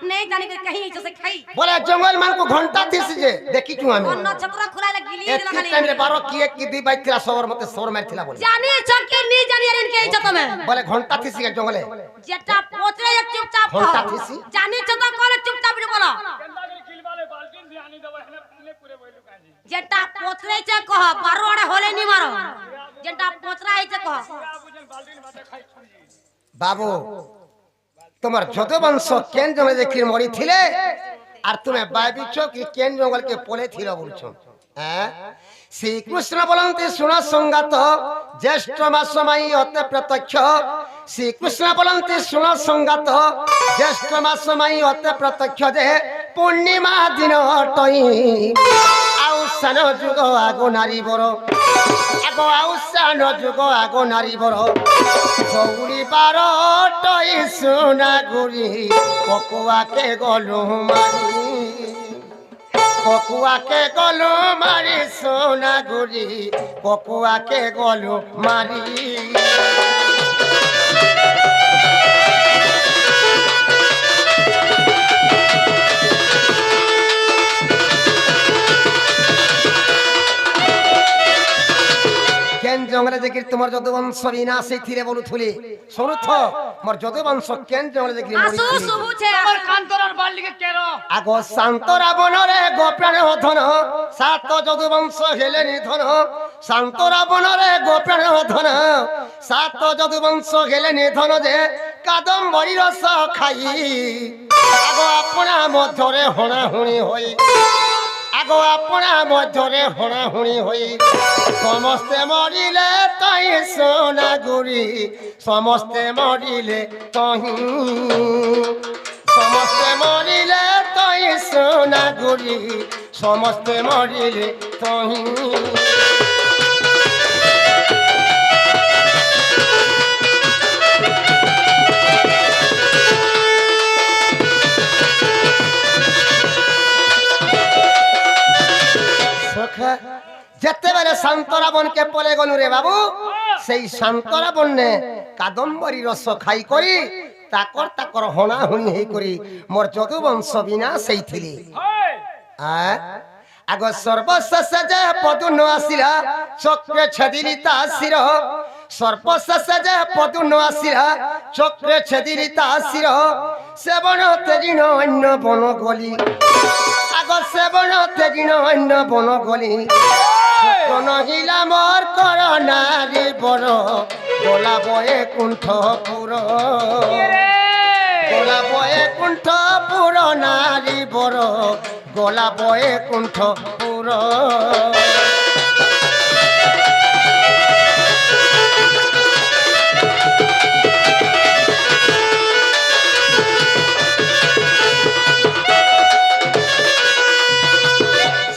नहीं जानी के कहीं तो से खाई বলে জঙ্গল মানকু ঘন্টা দিছি যে দেখিছু আমি অন্য চক্র খুলাইলা গিলি দিলা এত খালি টাইমে 12 কিয়ে কি দি বাইতরা সবর মতে সর মারছিলা বলে জানি চকে নি জানি আর ইনকে ইজ্জত তুমি বলে ঘন্টা দিছি জঙ্গলে যেটা পচরে চুপচাপ ঘন্টা কহ থিসি? জানি তো কোন চুপচাপ বলো କେନ୍ତା କରି କିଲବାଲେ ବାଲ୍ଟିନ ବି ଆଣି ଦବ ହେଲେ ପିଲେ ପୁରେ ବଇଲୁ କାଜି যেটা পচরে চে কহ 12 আড়ে হলে নি মারো যেটা পচরা হইছে কহ বুঝেন বাল্টিন ভাতে খাই ছুড়ি বাবু তোমার যত বংশ কেন জঙ্গলে দেখি মরি থিলে আর তুমি বাইবিছ কি কেন জঙ্গল কে পলে থিল বলছো হ্যাঁ শ্রীকৃষ্ণ বলন্তি শুণ সংগাত জ্যেষ্ঠ মাস মাই অতে প্রত্যক্ষ শ্রীকৃষ্ণ বলন্তি শুণ সংগাত জ্যেষ্ঠ মাস মাই অতে প্রত্যক্ষ যে পূর্ণিমা দিন অটই আউ সান যুগ আগ নারী বড় আগ আউ সান যুগ আগ নারী বড় গৌরী বার অটই সোনা গুড়ি পকুয়াকে গলু মারি পকুয়াকে গলু মারি সোনা গুড়ি পকুয়াকে গলু মারি কেন জঙ্গলে দেখি তোমার যদুবংশ বিনাশ থিরে বলুথুলি শুনুথ মোর যদুবংশ কেন জঙ্গলে দেখি আসু শুভুছে আমার কান্তরার বালিকে কেন আগ শান্ত রাবণরে গোপ্রাণ ধন সাত যদুবংশ হেলে নিধন শান্ত রাবণরে গোপ্রাণ ধন সাত যদুবংশ হেলে নিধন যে কাদম্বরী রস খাই আগ আপনা মধ্যরে হଣାহুଣି হই আগ আপনা মধ্যরে হଣାহুଣି হই সমস্তে মরিলে তাই সোনা গুড়ি সমস্তে মরিলে তহি সমস্তে মরিলে তাই সোনা গুড়ি সমস্তে মরিলে তহি যেতেবেলে শান্ত রাবণকে পলে গলু রে বাবু সেই শান্ত রাবণে কাদম্বরী রস খাই করি তাকর তাকর হଣାহুଣି হেই করি মোর যদুবংশ বিনাশ ହେଇଥିଲି আগ সর্বশেষ যে পদুন আসিলা চক্রে ছেদিলি তা শির সর্বশেষ যে পদুন আসিলা চক্রে ছেদিলি তা শির সেবন তেজিন অন্য বন গলি আগ সেবন তেজিন অন্য বন গলি নহিলা মোর কর নারী বড় গোলা বয়ে কুণ্ঠপুর গোলা বয়ে কুণ্ঠপুর নারী বড় গোলা বয়ে কুণ্ঠপুর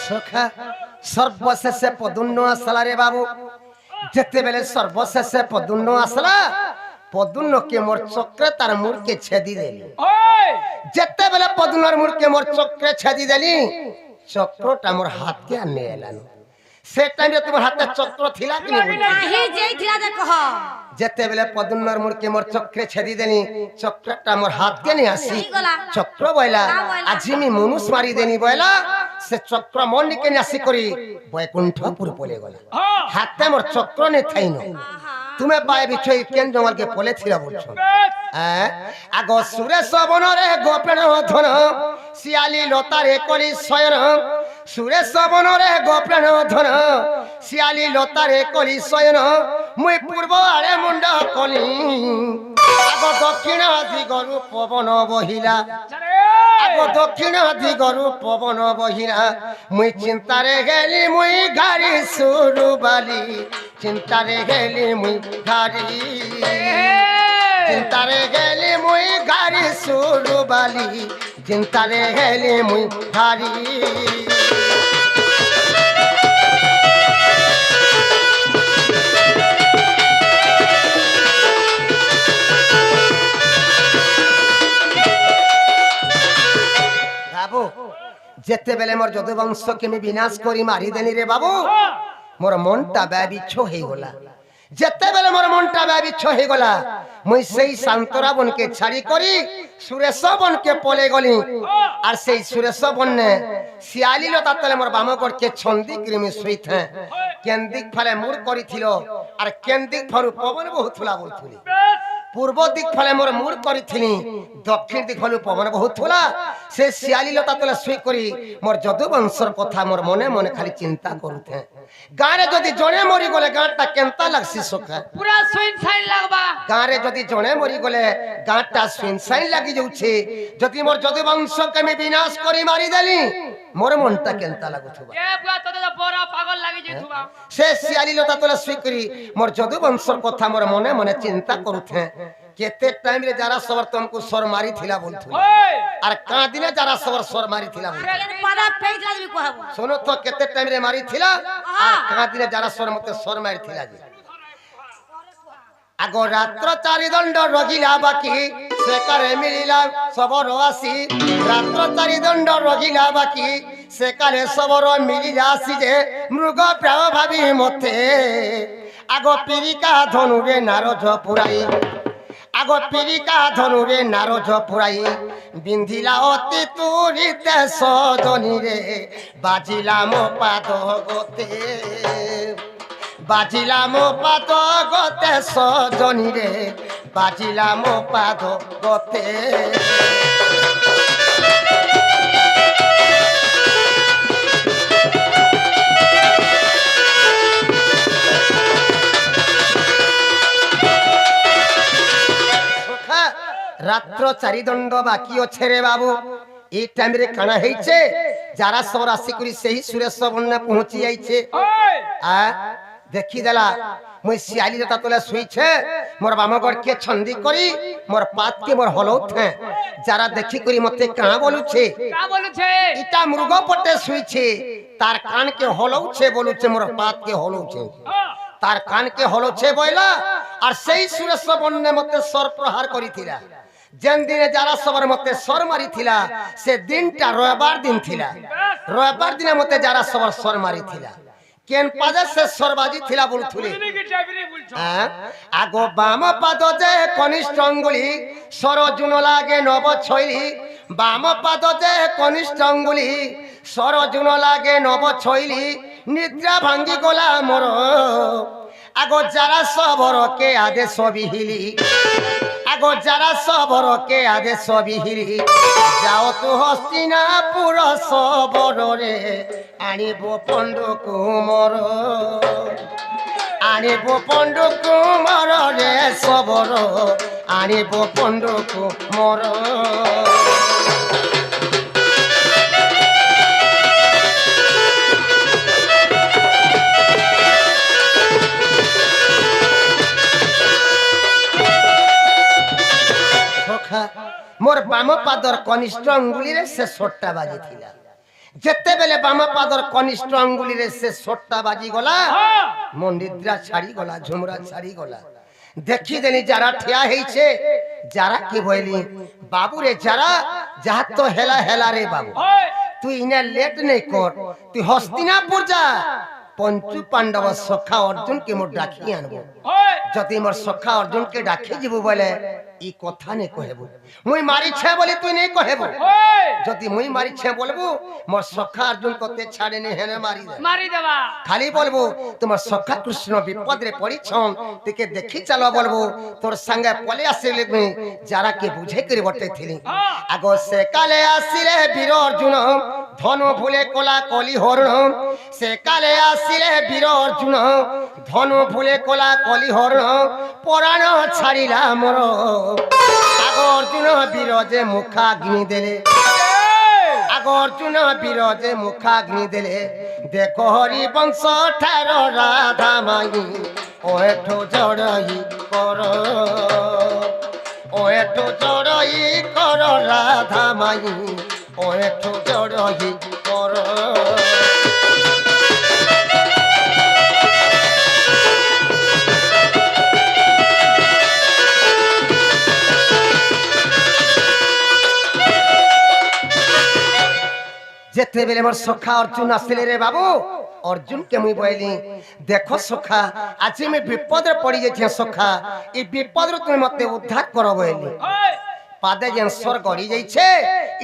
সখা সর্বশেষে পদুন্ন আসলা রে বাবু যেতেবেলে সর্বশেষে পদুন্ন আসলা পদুন্ন কে মোর চক্রে তার মুড়কে ছেদি দেলি যেতেবেলে পদুন্নর মুড়কে মোর চক্রে ছেদি দেলি চক্রটা মোর হাতকে আনে এলান সে টাইমে তোমার হাতে চক্র থিলা কি নাহি যেই থিলা দে কহ যেতেবেলে পদুন্নর মুড়কে মোর চক্রে ছেদি দেনি চক্রটা মোর হাতকে নি আসি চক্র বইলা আজি মি মনুষ মারি দেনি বইলা সে চক্র মনিকে নাসি করি বৈকুণ্ঠপুর পলে গলা হাতে মোর চক্র নে থাইন তুমি পায়ে বিছই কেন জঙ্গলকে পলে থিলা বলছো আগ সুরেশ বনরে গোপেণ ধন শিয়ালি লতারে করি শয়ন সুরেশ বনরে গোপেণ ধন শিয়ালি লতারে করি শয়ন মুই পূর্ব আড়ে মুন্ড কলি আগ দক্ষিণ দিগরু পবন বহিলা আগ দক্ষিণ দিগরু পবন বহিলা মুই চিন্তারে গেলি মুই গাড়ি সুরু বালি চিন্তারে গেলি মুই গাড়ি চিন্তারে গেলি মুই গাড়ি সুরু বালি চিন্তারে গেলি মুই গাড়ি বাবু যেতেবেলে মোর যদুবংশকে আমি বিনাশ করি মারি দেনি রে বাবু মোর মনটা ব্যবিচ্ছ হয়ে গলা যেতেবেলে মোর মনটা ব্যবিচ্ছ হয়ে গলা মুই সেই শান্ত রাবণকে ছাড়ি করি সুরেশ বনকে পলে গলি আর সেই সুরেশ বনে শিয়ালি লতা তলে মোর বামকরকে ছন্দি ক্রিমি শুইথে কেন্দিক ফলে মুর করিছিল আর কেন্দিক ফরু পবন বহুতুলা বলতুলি পূর্ব দিক ফলে মোর মুড় করিছিলি দক্ষিণ দিক ফলে পবন বহুত থোলা সে শিয়ালি লতা তলে শুই করি মোর যদুবংশর কথা মোর মনে মনে খালি চিন্তা করুথে গাঁরে যদি জনে মরি গলে গাঁটা কেনতা লাগছি সখা পুরা সুইন সাইন লাগবা গাঁরে যদি জনে মরি গলে গাঁটা সুইন সাইন লাগি যাଉଛି যদি মোর যদুবংশকে আমি বিনাশ করি মারি দেলি মোর মনটা কেনতা লাগুথুবা এ বুয়া তোতে তো বড় পাগল লাগি যাইতুবা সে শিয়ালি লতা তোলা সুইকরি মোর যদু বংশর কথা মোর মনে মনে চিন্তা করুথে কেতে টাইম রে যারা সবার তুমকু সর মারি থিলা বলথু ওই আর কা দিনে যারা সবার সর মারি থিলা বলথু পাদা পেজ লাগবি কহব শোনো তো কেতে টাইম রে মারি থিলা আর কা দিনে যারা সর মতে সর মারি থিলা যে আগো রাত্র চারি দণ্ড রহিলা বাকি সেকারে মিলিলা সবর আসি রাত্র চারি দণ্ড রহিলা বাকি সেকারে সবর মিলিলা আসি যে মৃগ প্রায় ভাবি মতে আগো পিরিকা ধনুরে নারজ পুরাই আগো পিরিকা ধনুরে নারজ পুরাই বিন্ধিলা অতি তুরিতে সজনী রে বাজিলা মো পাদ গতে বাজিলা মো পাদ গতে সজনী রে বাজিলা মো পাদ গতে রাত্র চারি দণ্ড বাকি অছে রে বাবু এই টাইম রে কানা হইছে যারা সব রাশি করি সেই সুরেশ বন্যা পৌঁছি যাইছে ওই আ দেখি দেলা মই শিয়ালি লতা তোলা শুইছে মোর বামগড় কে ছন্দি করি মোর পাত কে মোর হলৌথে যারা দেখি করি মতে কাঁ বলুছে কা বলছে ইটা মৃগ পটে শুইছে তার কান কে হলৌছে বলুছে মোর পাত কে হলৌছে তার কান কে হলৌছে বইলা আর সেই সুরেশ বন্যা মতে সর প্রহার করিছিলা যেন দিনে যারা সবার মতে সর মারিছিলা সে দিনটা রবিবার দিন থিলা রবিবার দিনে মতে যারা সবার সর মারিছিলা কেন পাদে সে সরবাজি থিলা বলথুলি তুমি কি টাইপরে বলছো আগো বাম পাদ যে কনিষ্ঠ অঙ্গুলি সরজুন লাগে নব ছইলি বাম পাদ যে কনিষ্ঠ অঙ্গুলি সরজুন লাগে নব ছইলি নিদ্রা ভাঙ্গি গলা মোর আগো যারা সবর কে আদেশ বিহিলি আগো যারা সবর কে আদেশ বিহিলি যাও তু হস্তিনাপুর সবর রে আনিব পণ্ড কুমর আনিব পণ্ড কুমর রে সবর আনিব পণ্ড কুমর মোর বাম পাদর কনিষ্ঠ অঙ্গুলিরে সে সোট্টা বাজি থিলা যেতেবেলে বাম পাদর কনিষ্ঠ অঙ্গুলিরে সে সোট্টা বাজি গলা মন নিদ্রা ছাড়ি গলা ঝুমরা ছাড়ি গলা দেখি দেনি যারা ঠিয়া হইছে যারা কি বইলি বাবুরে যারা যাহার তো হেলা হেলা রে বাবু তুই ইনা লেট নেই কর তুই হস্তিনাপুর যা পঞ্চু পাণ্ডব সখা অর্জুন কে মোর ডাকি আনবো যদি মোর সখা অর্জুন কে ডাকি যাব বলে ই কথা নে কহেবো মুই মারিছে বলি তুই নেই কহেবো যদি মুই মারিছে বলবো মোর সখা অর্জুন কতে ছাড়ে নে হেনে মারি দেবা খালি বলবো তোমার সখা কৃষ্ণ বিপদরে পড়িছন তুকে দেখি চালো বলবো তোর সঙ্গে পলে আসিলে যারা কে বুঝে করে বটেছিলি আগো সে কালে আসিলে বীর অর্জুন ধনু ভুলে কোলা কলি হরণ সে কালে আসিলে বীর অর্জুন ধনু ভুলে কোলা কলি হরণ পরাণ ছাড়িলা মোর আগো অর্জুন বীরজে মুখাগ্নি দেলে আগো অর্জুন বীরজে মুখাগ্নি দেলে দেখো হরি বংশ ঠার রাধা মাই ও এঠো জড়ই কর ও এঠো জড়ই কর রাধা মাই ও এঠো জড়ই কর যেতে বেলে মোর সখা অর্জুন আসলে রে বাবু অর্জুন কে মুই বইলি দেখো সখা আজ আমি বিপদে পড়ি গেছি সখা এই বিপদরে তুমি মতে উদ্ধার করো বইলি পাদে যেন স্বর গড়ি যাইছে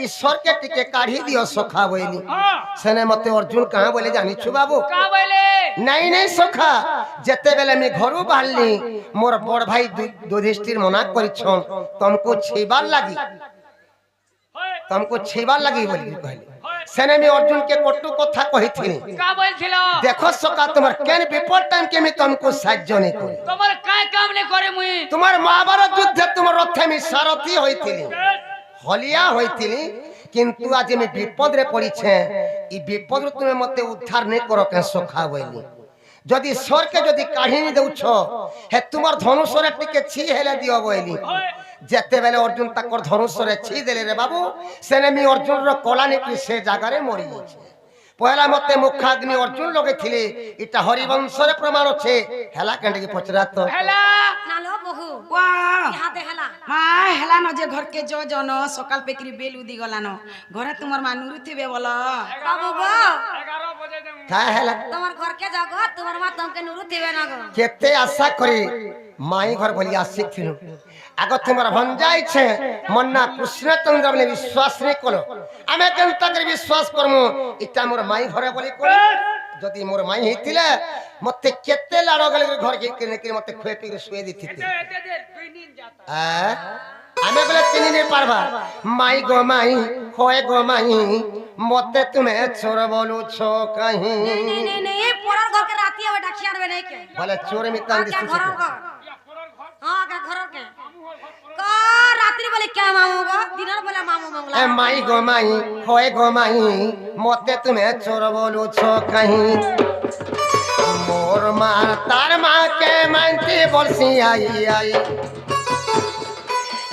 ঈশ্বরকে টিকে কাঢ়ি দিও সখা বইলি সেনে মতে অর্জুন কাহা বলে জানিছু বাবু কা বলে নাই নাই সখা যেতে বেলে আমি ঘরু বাহারলি মোর বড় ভাই যুধিষ্ঠির মনা করিছন তমকু ছিবার লাগি বলি কহিলি সেনে আমি অর্জুন কে কটু কথা কহিছিনি কা বলছিল দেখো সকা তোমার কেন বিপদ টাইম কে আমি তমকু সাহায্য নেই করি তোমার কাই কাম নে করে মুই তোমার মহাভারত যুদ্ধে তোমার রথে আমি সারথি হইছিলি হলিয়া হইছিলি কিন্তু আজ আমি বিপদরে পড়িছে এই বিপদরে তুমি মতে উদ্ধার নেই করো কেন সখা বইলি যদি সরকে যদি কাহিনী দেউছ হে তোমার ধনুষরে টিকে ছি হেলে দিও বইলি যেতেবেলে অর্জুন তাকর ধনুষরে ছি দেলে রে বাবু সেনে মি অর্জুনর কলা নেকি সে জায়গারে মরি যাচ্ছে পয়লা মতে মুখাগ্নি অর্জুন লগে থিলে এটা হরিবংশরে প্রমাণ আছে হেলা কেন্দ্রে পচরাত হেলা নালো বহু वाह ইহাতে হেলা हाँ हेला न जे घर के जो जन सकाल पेकरी बेल उदी गला न घरे तुमर मानुरु थिबे बोला বাবু গো 11 बजे देम কা হেলা তোমার ঘরকে যাও গো তোমার মা তোমাকে নুরু দিবে না গো কেতে আশা করি মাই ঘর বলি আসিছিল আগ তোমার ভঞ্জাইছে মন্না কৃষ্ণচন্দ্র বলে বিশ্বাস নে কলো আমি কেন তাকে বিশ্বাস করমু এটা মোর মাই ঘরে বলি করি যদি মোর মাই হইতিলে মতে কেতে লাড় গলে ঘর কে কেনে কে মতে খুয়ে পিরে শুয়ে দিতিতে এতে দে 2 দিন যাতা আমি বলে চিনি নে পারবা মাই গো মাই হয় গো মাই মতে তুমি চোর বলুছ কাহি নেই নেই নেই এই পরার ঘরকে রাতি হবে ডাকি আনবে নাই কে বলে চোর মিতান কে দিছিস ঘরর ঘর ইয়া পরর ঘর হ্যাঁ কে ঘরর কে ক রাত্রি বলে কে মামু গো দিনের বেলা মামু মঙ্গলা এ মাই গো মাই হয় গো মাই মতে তুমি চোর বলুছ কাহি মোর মা তার মাকে মানতে বলছি আই আই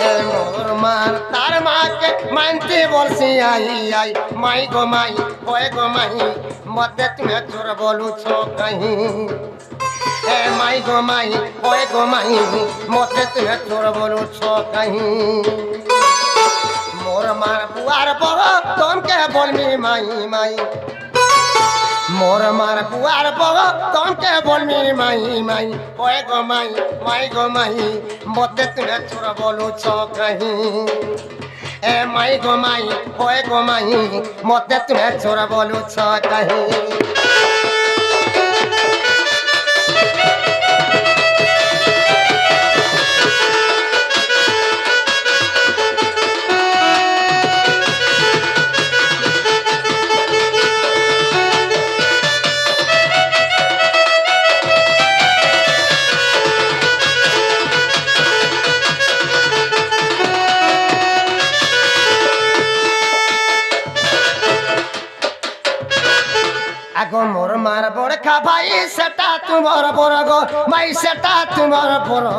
এ মোর মা তার মাকে মানতে বলছি আই আই মাই গো মাই হয় গো মাই মতে তুমি চোর বলুছ কাহি এ মাই গো মাই হয় গো মাই মতে তুমি চোর বলুছ কাহি মোর মার বুয়ার বহ তোমকে বলমি মাই মাই মোর মার বুয়ার বহ তোমকে বলমি মাই মাই ওই গো মাই মাই গো মাই মতে তুমি চোর বলুছ কাহি এ মাই গো মাই ওই গো মাই মতে তুমি চোর বলুছ কাহি আগো মোর মার বড় খা ভাই সেটা তোমার বড় গো মাই সেটা তোমার বড়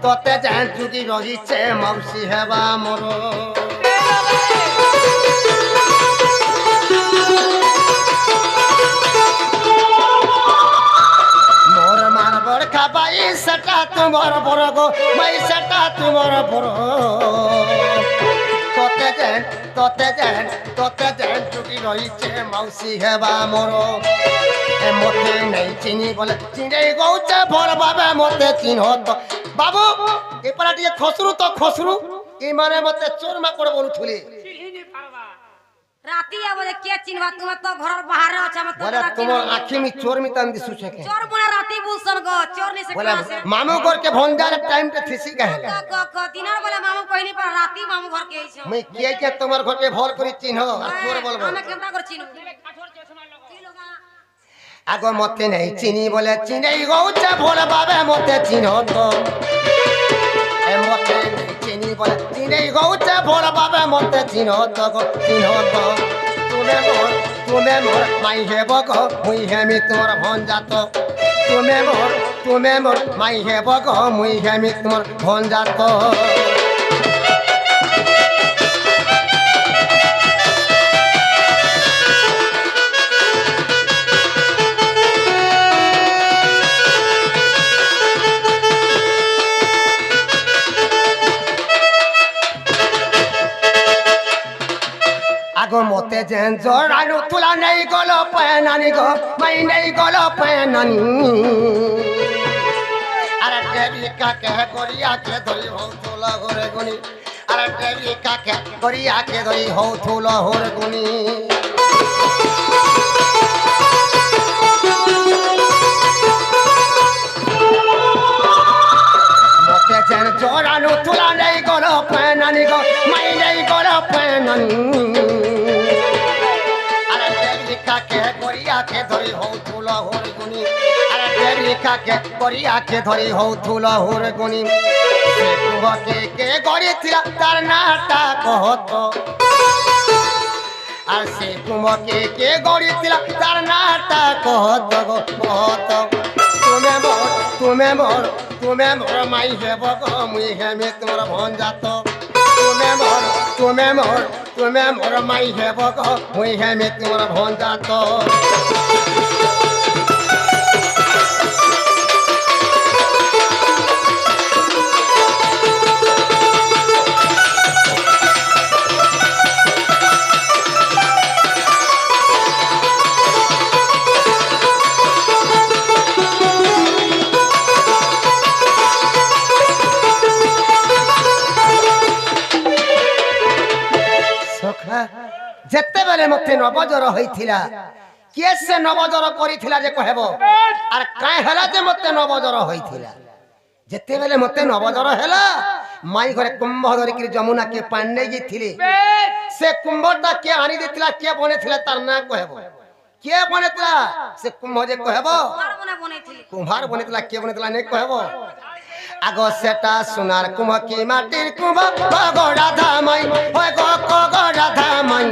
তোতে যেন যদি রহিছে মাউসি হেবা মোর মোর মার বড় খা ভাই সেটা তোমার বড় গো মাই সেটা তোমার বড় তোতে যেন চুকি রহিছে মাউসি হেবা মোর মতে নেই চিনি বলে চিনে গৌছে ভর বাবে মতে চিহ্ন তো বাবু এপারা টিকে খসরু এই মানে মতে চোরমা করে বলুথুলি চিনি পারবা রাতি আবে কে চিনবা তুমি তো ঘরের বাহিরে আছে আমি তো বলে তোমার আখি মি চোর মিতান দিছু কে চোর বলে রাতি বুলছন গো চোর নি সে বলে ক্লাসে মামু করকে ভঞ্জার টাইমটা থিসি কাহেলা দিনের বেলা মামু কইনি পর রাতি মামু ঘর কে আইছো মুই কে তোমার ঘরকে ভল করে চিহ্ন আর চোর বলবো আমি কেমটা করে চিনু কাঠোর চশমা লাগা কি লগা আগো মতে নেই চিনি বলে চিনেই গৌছে ভোর বাবে মতে চিহ্ন তো মতে নেই চিনি বলে চিনেই গৌছে ভোর বাবে মতে চিহ্ন তো তুমি মোর মাই হেব গো মুই হেমি তোমার ভঞ্জাত তুমি মোর মাই হেব গো মুই হেমি তোমার ভঞ্জাত আগো মতে যেন জড়ালু তুলা নেই গল পেনানি গো মাই নেই গল পেনানি আরে দেবী কাকে করিয়াকে ধরি হৌ তুলা ঘরে গুনি আরে দেবী কাকে করিয়াকে ধরি হৌ তুলা ঘরে গুনি মতে যেন জড়ালু তুলা নেই গল পেনানি গো মাই নেই গল পেনানি কাকে করিয়াকে ধরি হৌ তুল হরি গুনি আরে দেবী পরীক্ষা কে করিয়া কে ধরি হউথুল হুর গুনি সে কুম্ভকে কে গড়িଥିଲା তার নাটা কহত আর সে কুম্ভকে কে গড়িଥିଲା তার নাটা কহত গো কহত তুমি মোর মাই হেব গো মুই হেমে তোমার ভঞ্জাত তুমি মোর মাই হেব গো মুই হেমে তোমার ভঞ্জাত যেতেবেলে মতে নবজর হইছিলা কে সে নবজর করিছিলা যে কহেব আর কাই হেলা যে মতে নবজর হইছিলা যেতেবেলে মতে নবজর হেলা মাই ঘরে কুম্ভ ধরিকি যমুনা কে পান্ডে গিয়েছিলি সে কুম্ভটা কে আনি দিছিলা কে বনেছিলা তার না কহেব কে বনেছিলা সে কুম্ভ যে কহেব কুম্ভার বনেছিলা কে বনেছিলা নে কহেব আগ সেটা সোনার কুম্ভ কি মাটির কুম্ভ গো রাধা মাই হয় গো রাধা মাই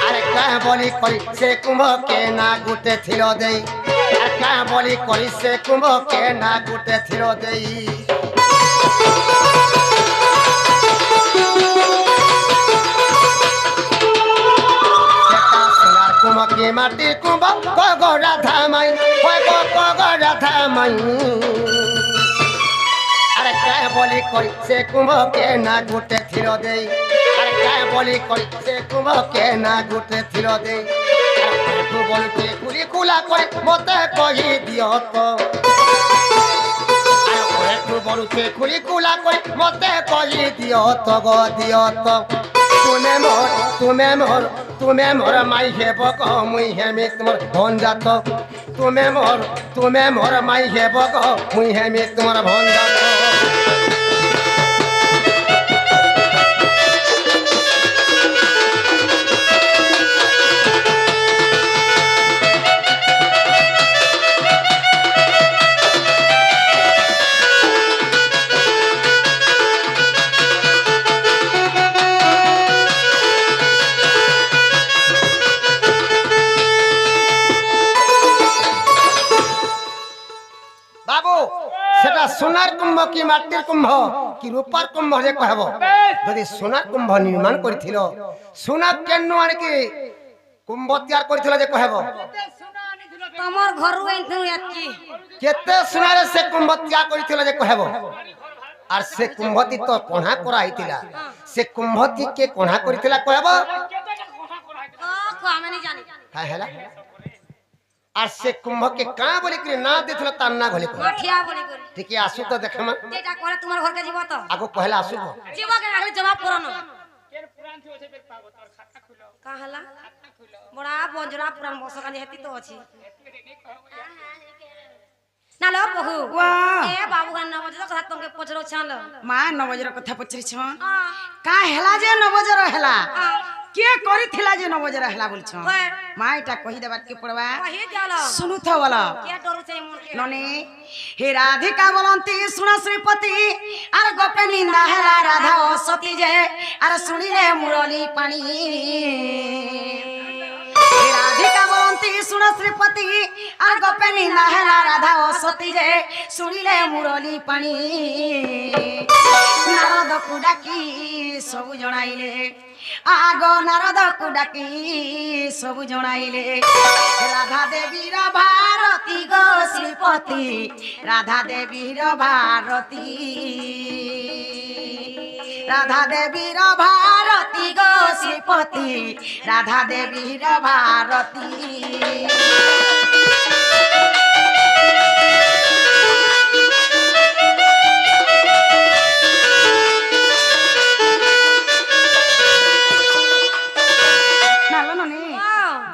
আরে কা বলি করি সে কুম্ভ কে না গুটে ছিল দেই আর কা বলি করি সে কুম্ভ কে না গুটে ছিল দেই সেটা সোনার কুম্ভ কি মাটির কুম্ভ গো রাধা মাই হয় গো রাধা মাই আরে কায় বলি করি সে কুম্ভকে না গুটে ছিল দেই আরে কায় বলি করি সে কুম্ভকে না গুটে ছিল দেই তু বলতে কুলি কুলা করে মতে কহি দিও তো আরে তু বলতে কুলি কুলা করে মতে কহি দিও তো গো দিও তো তুমি মোর মাই হেব গো মুই হেমি তোমার ভঞ্জাত তুমি মোর মাই হেব গো মুই হেমি তোমার ভঞ্জাত সেটা সোনার কুম্ভ কি মাটির কুম্ভ কি রূপার কুম্ভ যে কহব যদি সোনার কুম্ভ নির্মাণ করিছিল সোনা কেন আনিকি কুম্ভ তৈয়ার করিছিল যে কহব তোমার ঘরু আইনু এতকি কেতে সোনারে সে কুম্ভ তৈয়ার করিছিল যে কহব আর সে কুম্ভতি তো কণা করা হইতিলা সে কুম্ভতি কে কণা করিଥିଲା কহব আমি নি জানি হ্যাঁ হেলা আর সে কুম্ভকে কা বলি কি না দিছিল তার না ঘলে মাঠিয়া বলি করি ঠিক আসু তো দেখমা যেটা করে তোমার ঘরকে জীব তো আগো পহলা আসু জীবকে আগে জবাব করো না কাহলা বড়া বঞ্জরা পুরান বসকানি হেতি তো আছে নালো বহু এ বাবু গান নবজর কথা তোকে পছরো ছাল মা নবজর কথা পচরিছ কা হেলা যে নবজর হেলা কে করিଥିଲା যে নবজর হেলা বলছ মা এটা কহি দেবার কি পড়বা কহি দিয়ালো শুনু তো বলো কে ডরু চাই মন কে ননে হে রাধিকা বলন্তি শুন শ্রীপতি আর গোপে নিন্দা হেলা রাধা ও সতী যে আর শুনিলে মুরলি পানি হে রাধিকা বলন্তি শুন শ্রীপতি আর গোপে নিন্দা হেলা রাধা ও সতী যে শুনিলে মুরলি পানি নারদକୁ ডাকি ସବୁ জଣାইলে আগ নারদକୁ ডাকি ସବୁ জଣାইলে রাধা দেবীর ভারতী গো শ্রীপতি রাধা দেবীর ভারতী রাধা দেবীর ভারতী গো শ্রীপতি রাধা দেবীর ভারতী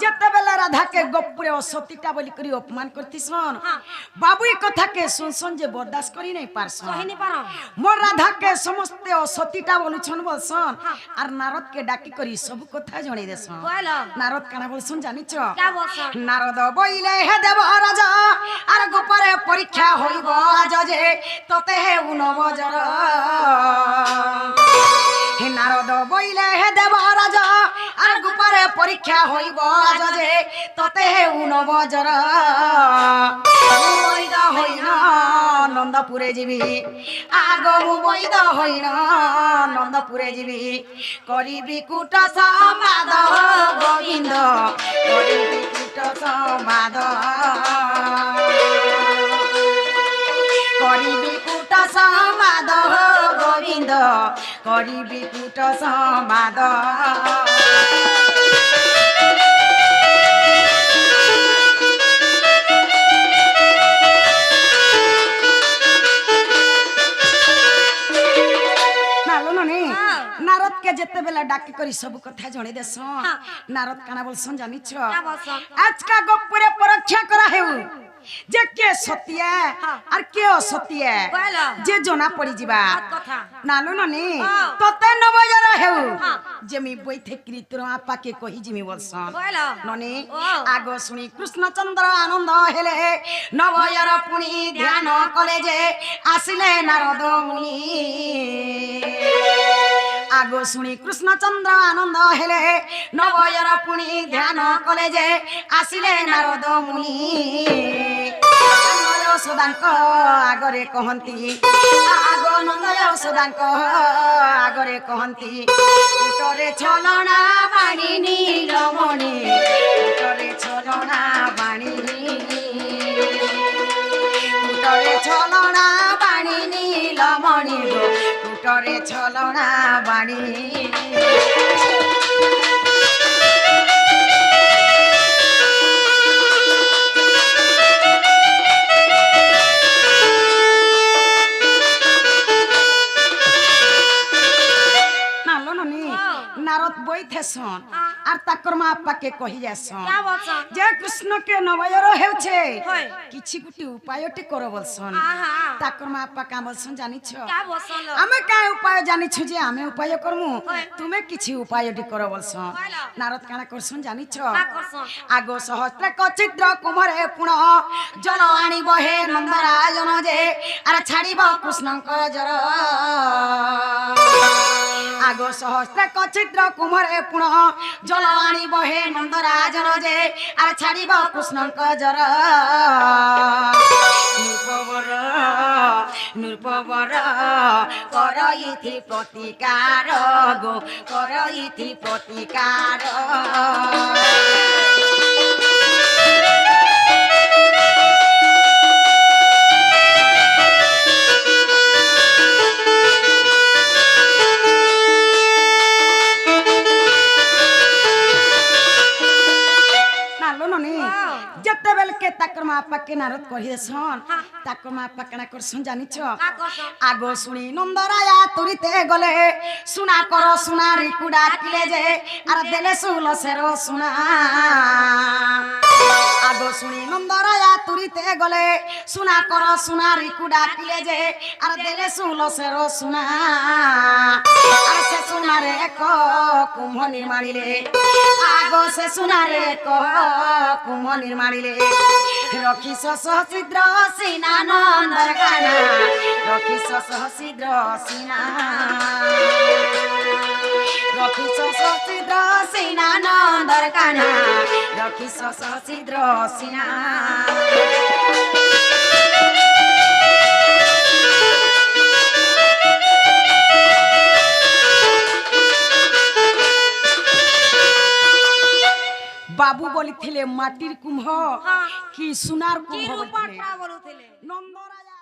যেতেবেলে রাধাকে গোপুরে গপুরে অসতীটা বলি করি অপমান করতিছন বাবু এই কথাকে শুনছন যে বরদাস্ত করি নাই পারছন কহিনি পারো মোর রাধাকে সমস্ত অসতীটা বলুছন বলছন আর নারদকে ডাকি করি সব কথা জনাই দেছন কইল নারদ কানা বলছন জানিছ কা বলছ নারদ বইলে হে দেব রাজা আর গোপরে পরীক্ষা হইব আজ যে ততে হে উনবজর হে নারদ বইলে হে দেব রাজা আর গোপরে পরীক্ষা হইব আজ যে ততে হে উনবজর বৈদ হইন নন্দপুরে যাবি আগমু বৈদ হইন নন্দপুরে যাবি করিবি কুট সমাদ গোবিন্দ করিবি কুট সমাদ করিবি কুট সমাদ গোবিন্দ করিবি কুট সমাদ নারদ কে যেতে বেলা ডাকি করি সব কথা জনে দেছ নারদ কানা বলছন জানিছ আজকা গপুরে পরীক্ষা করা হেউ যে কে সতিয়া আর কে অসতিয়া যে জনা পড়ি ଯିବା নালু ননি ততে নবজর হেউ যে মি বইতে কৃতর আপাকে কহি জিমি বলছন ননি আগ শুনি কৃষ্ণচন্দ্র আনন্দ হেলে নবজর পুনি ধ্যান কলে যে আসিলে নারদ মুনি আগ শুনি কৃষ্ণচন্দ্র আনন্দ হেলে নবজর পুনি ধ্যান কলে যে আসিলে নারদ মুনি যশোদাঙ্ক আগরে কহন্তি আগ নন্দ যশোদাঙ্ক আগরে কহন্তি কুটরে ছলনা বাণী নীলমণি কুটরে ছলনা বাণী কুটরে ছলনা বাণী নীলমণি গো কুটরে ছলনা বাণী নারদ বইতেছন আর তাকর মা আপাকে কহি যাসন যে কৃষ্ণ কে নবজর হেউছে কিছু গুটি উপায়টি কর বলছন তাকর মা আপা কা বলছন জানিছ আমি কা উপায় জানিছ যে আমি উপায় করমু তুমি কিছু উপায়টি কর বলছন নারদ কানা করছন জানিছ আগ সহস্র কচিদ্র কুমারে পুণ জল আনিব হে নন্দরাজন যে আর ছাড়িব কৃষ্ণঙ্ক জর আগ সহস্র কচিদ্র কুমারে পুণ জল আনিব হে নন্দরাজন যে আর ছাড়িব কৃষ্ণঙ্ক জর নৃপবর নৃপবর করইথি প্রতিকার গো করইথি প্রতিকার যেতেবেলকে তাকর মা আপাকে নারদ কহি দেছন তাকর মা আপা কেনা করছন জানিছ আগ শুনি নন্দরায়া তুরিতে গলে সুনা কর সুনা রিকু ডাকিলে যে আর দেলে সুলসের সুনা আগ শুনি নন্দরায়া তুরিতে গলে সুনা কর সুনা রিকু ডাকিলে যে আর দেলে সুলসের সুনা আর সে সুনারে এক কুম্ভ নির্মাণিলে আগ সে সুনারে এক কুম্ভ নির্মাণিলে রখিস সহস্র সিনা নন্দর কানা রখিস সহস্র সিনা রখিস সহস্র সিনা নন্দর কানা রখিস সহস্র সিনা বাবু বলিଥିଲେ মাটির কুম্ভ কি সোনার কুম্ভ বলিଥିଲେ নন্দরাজা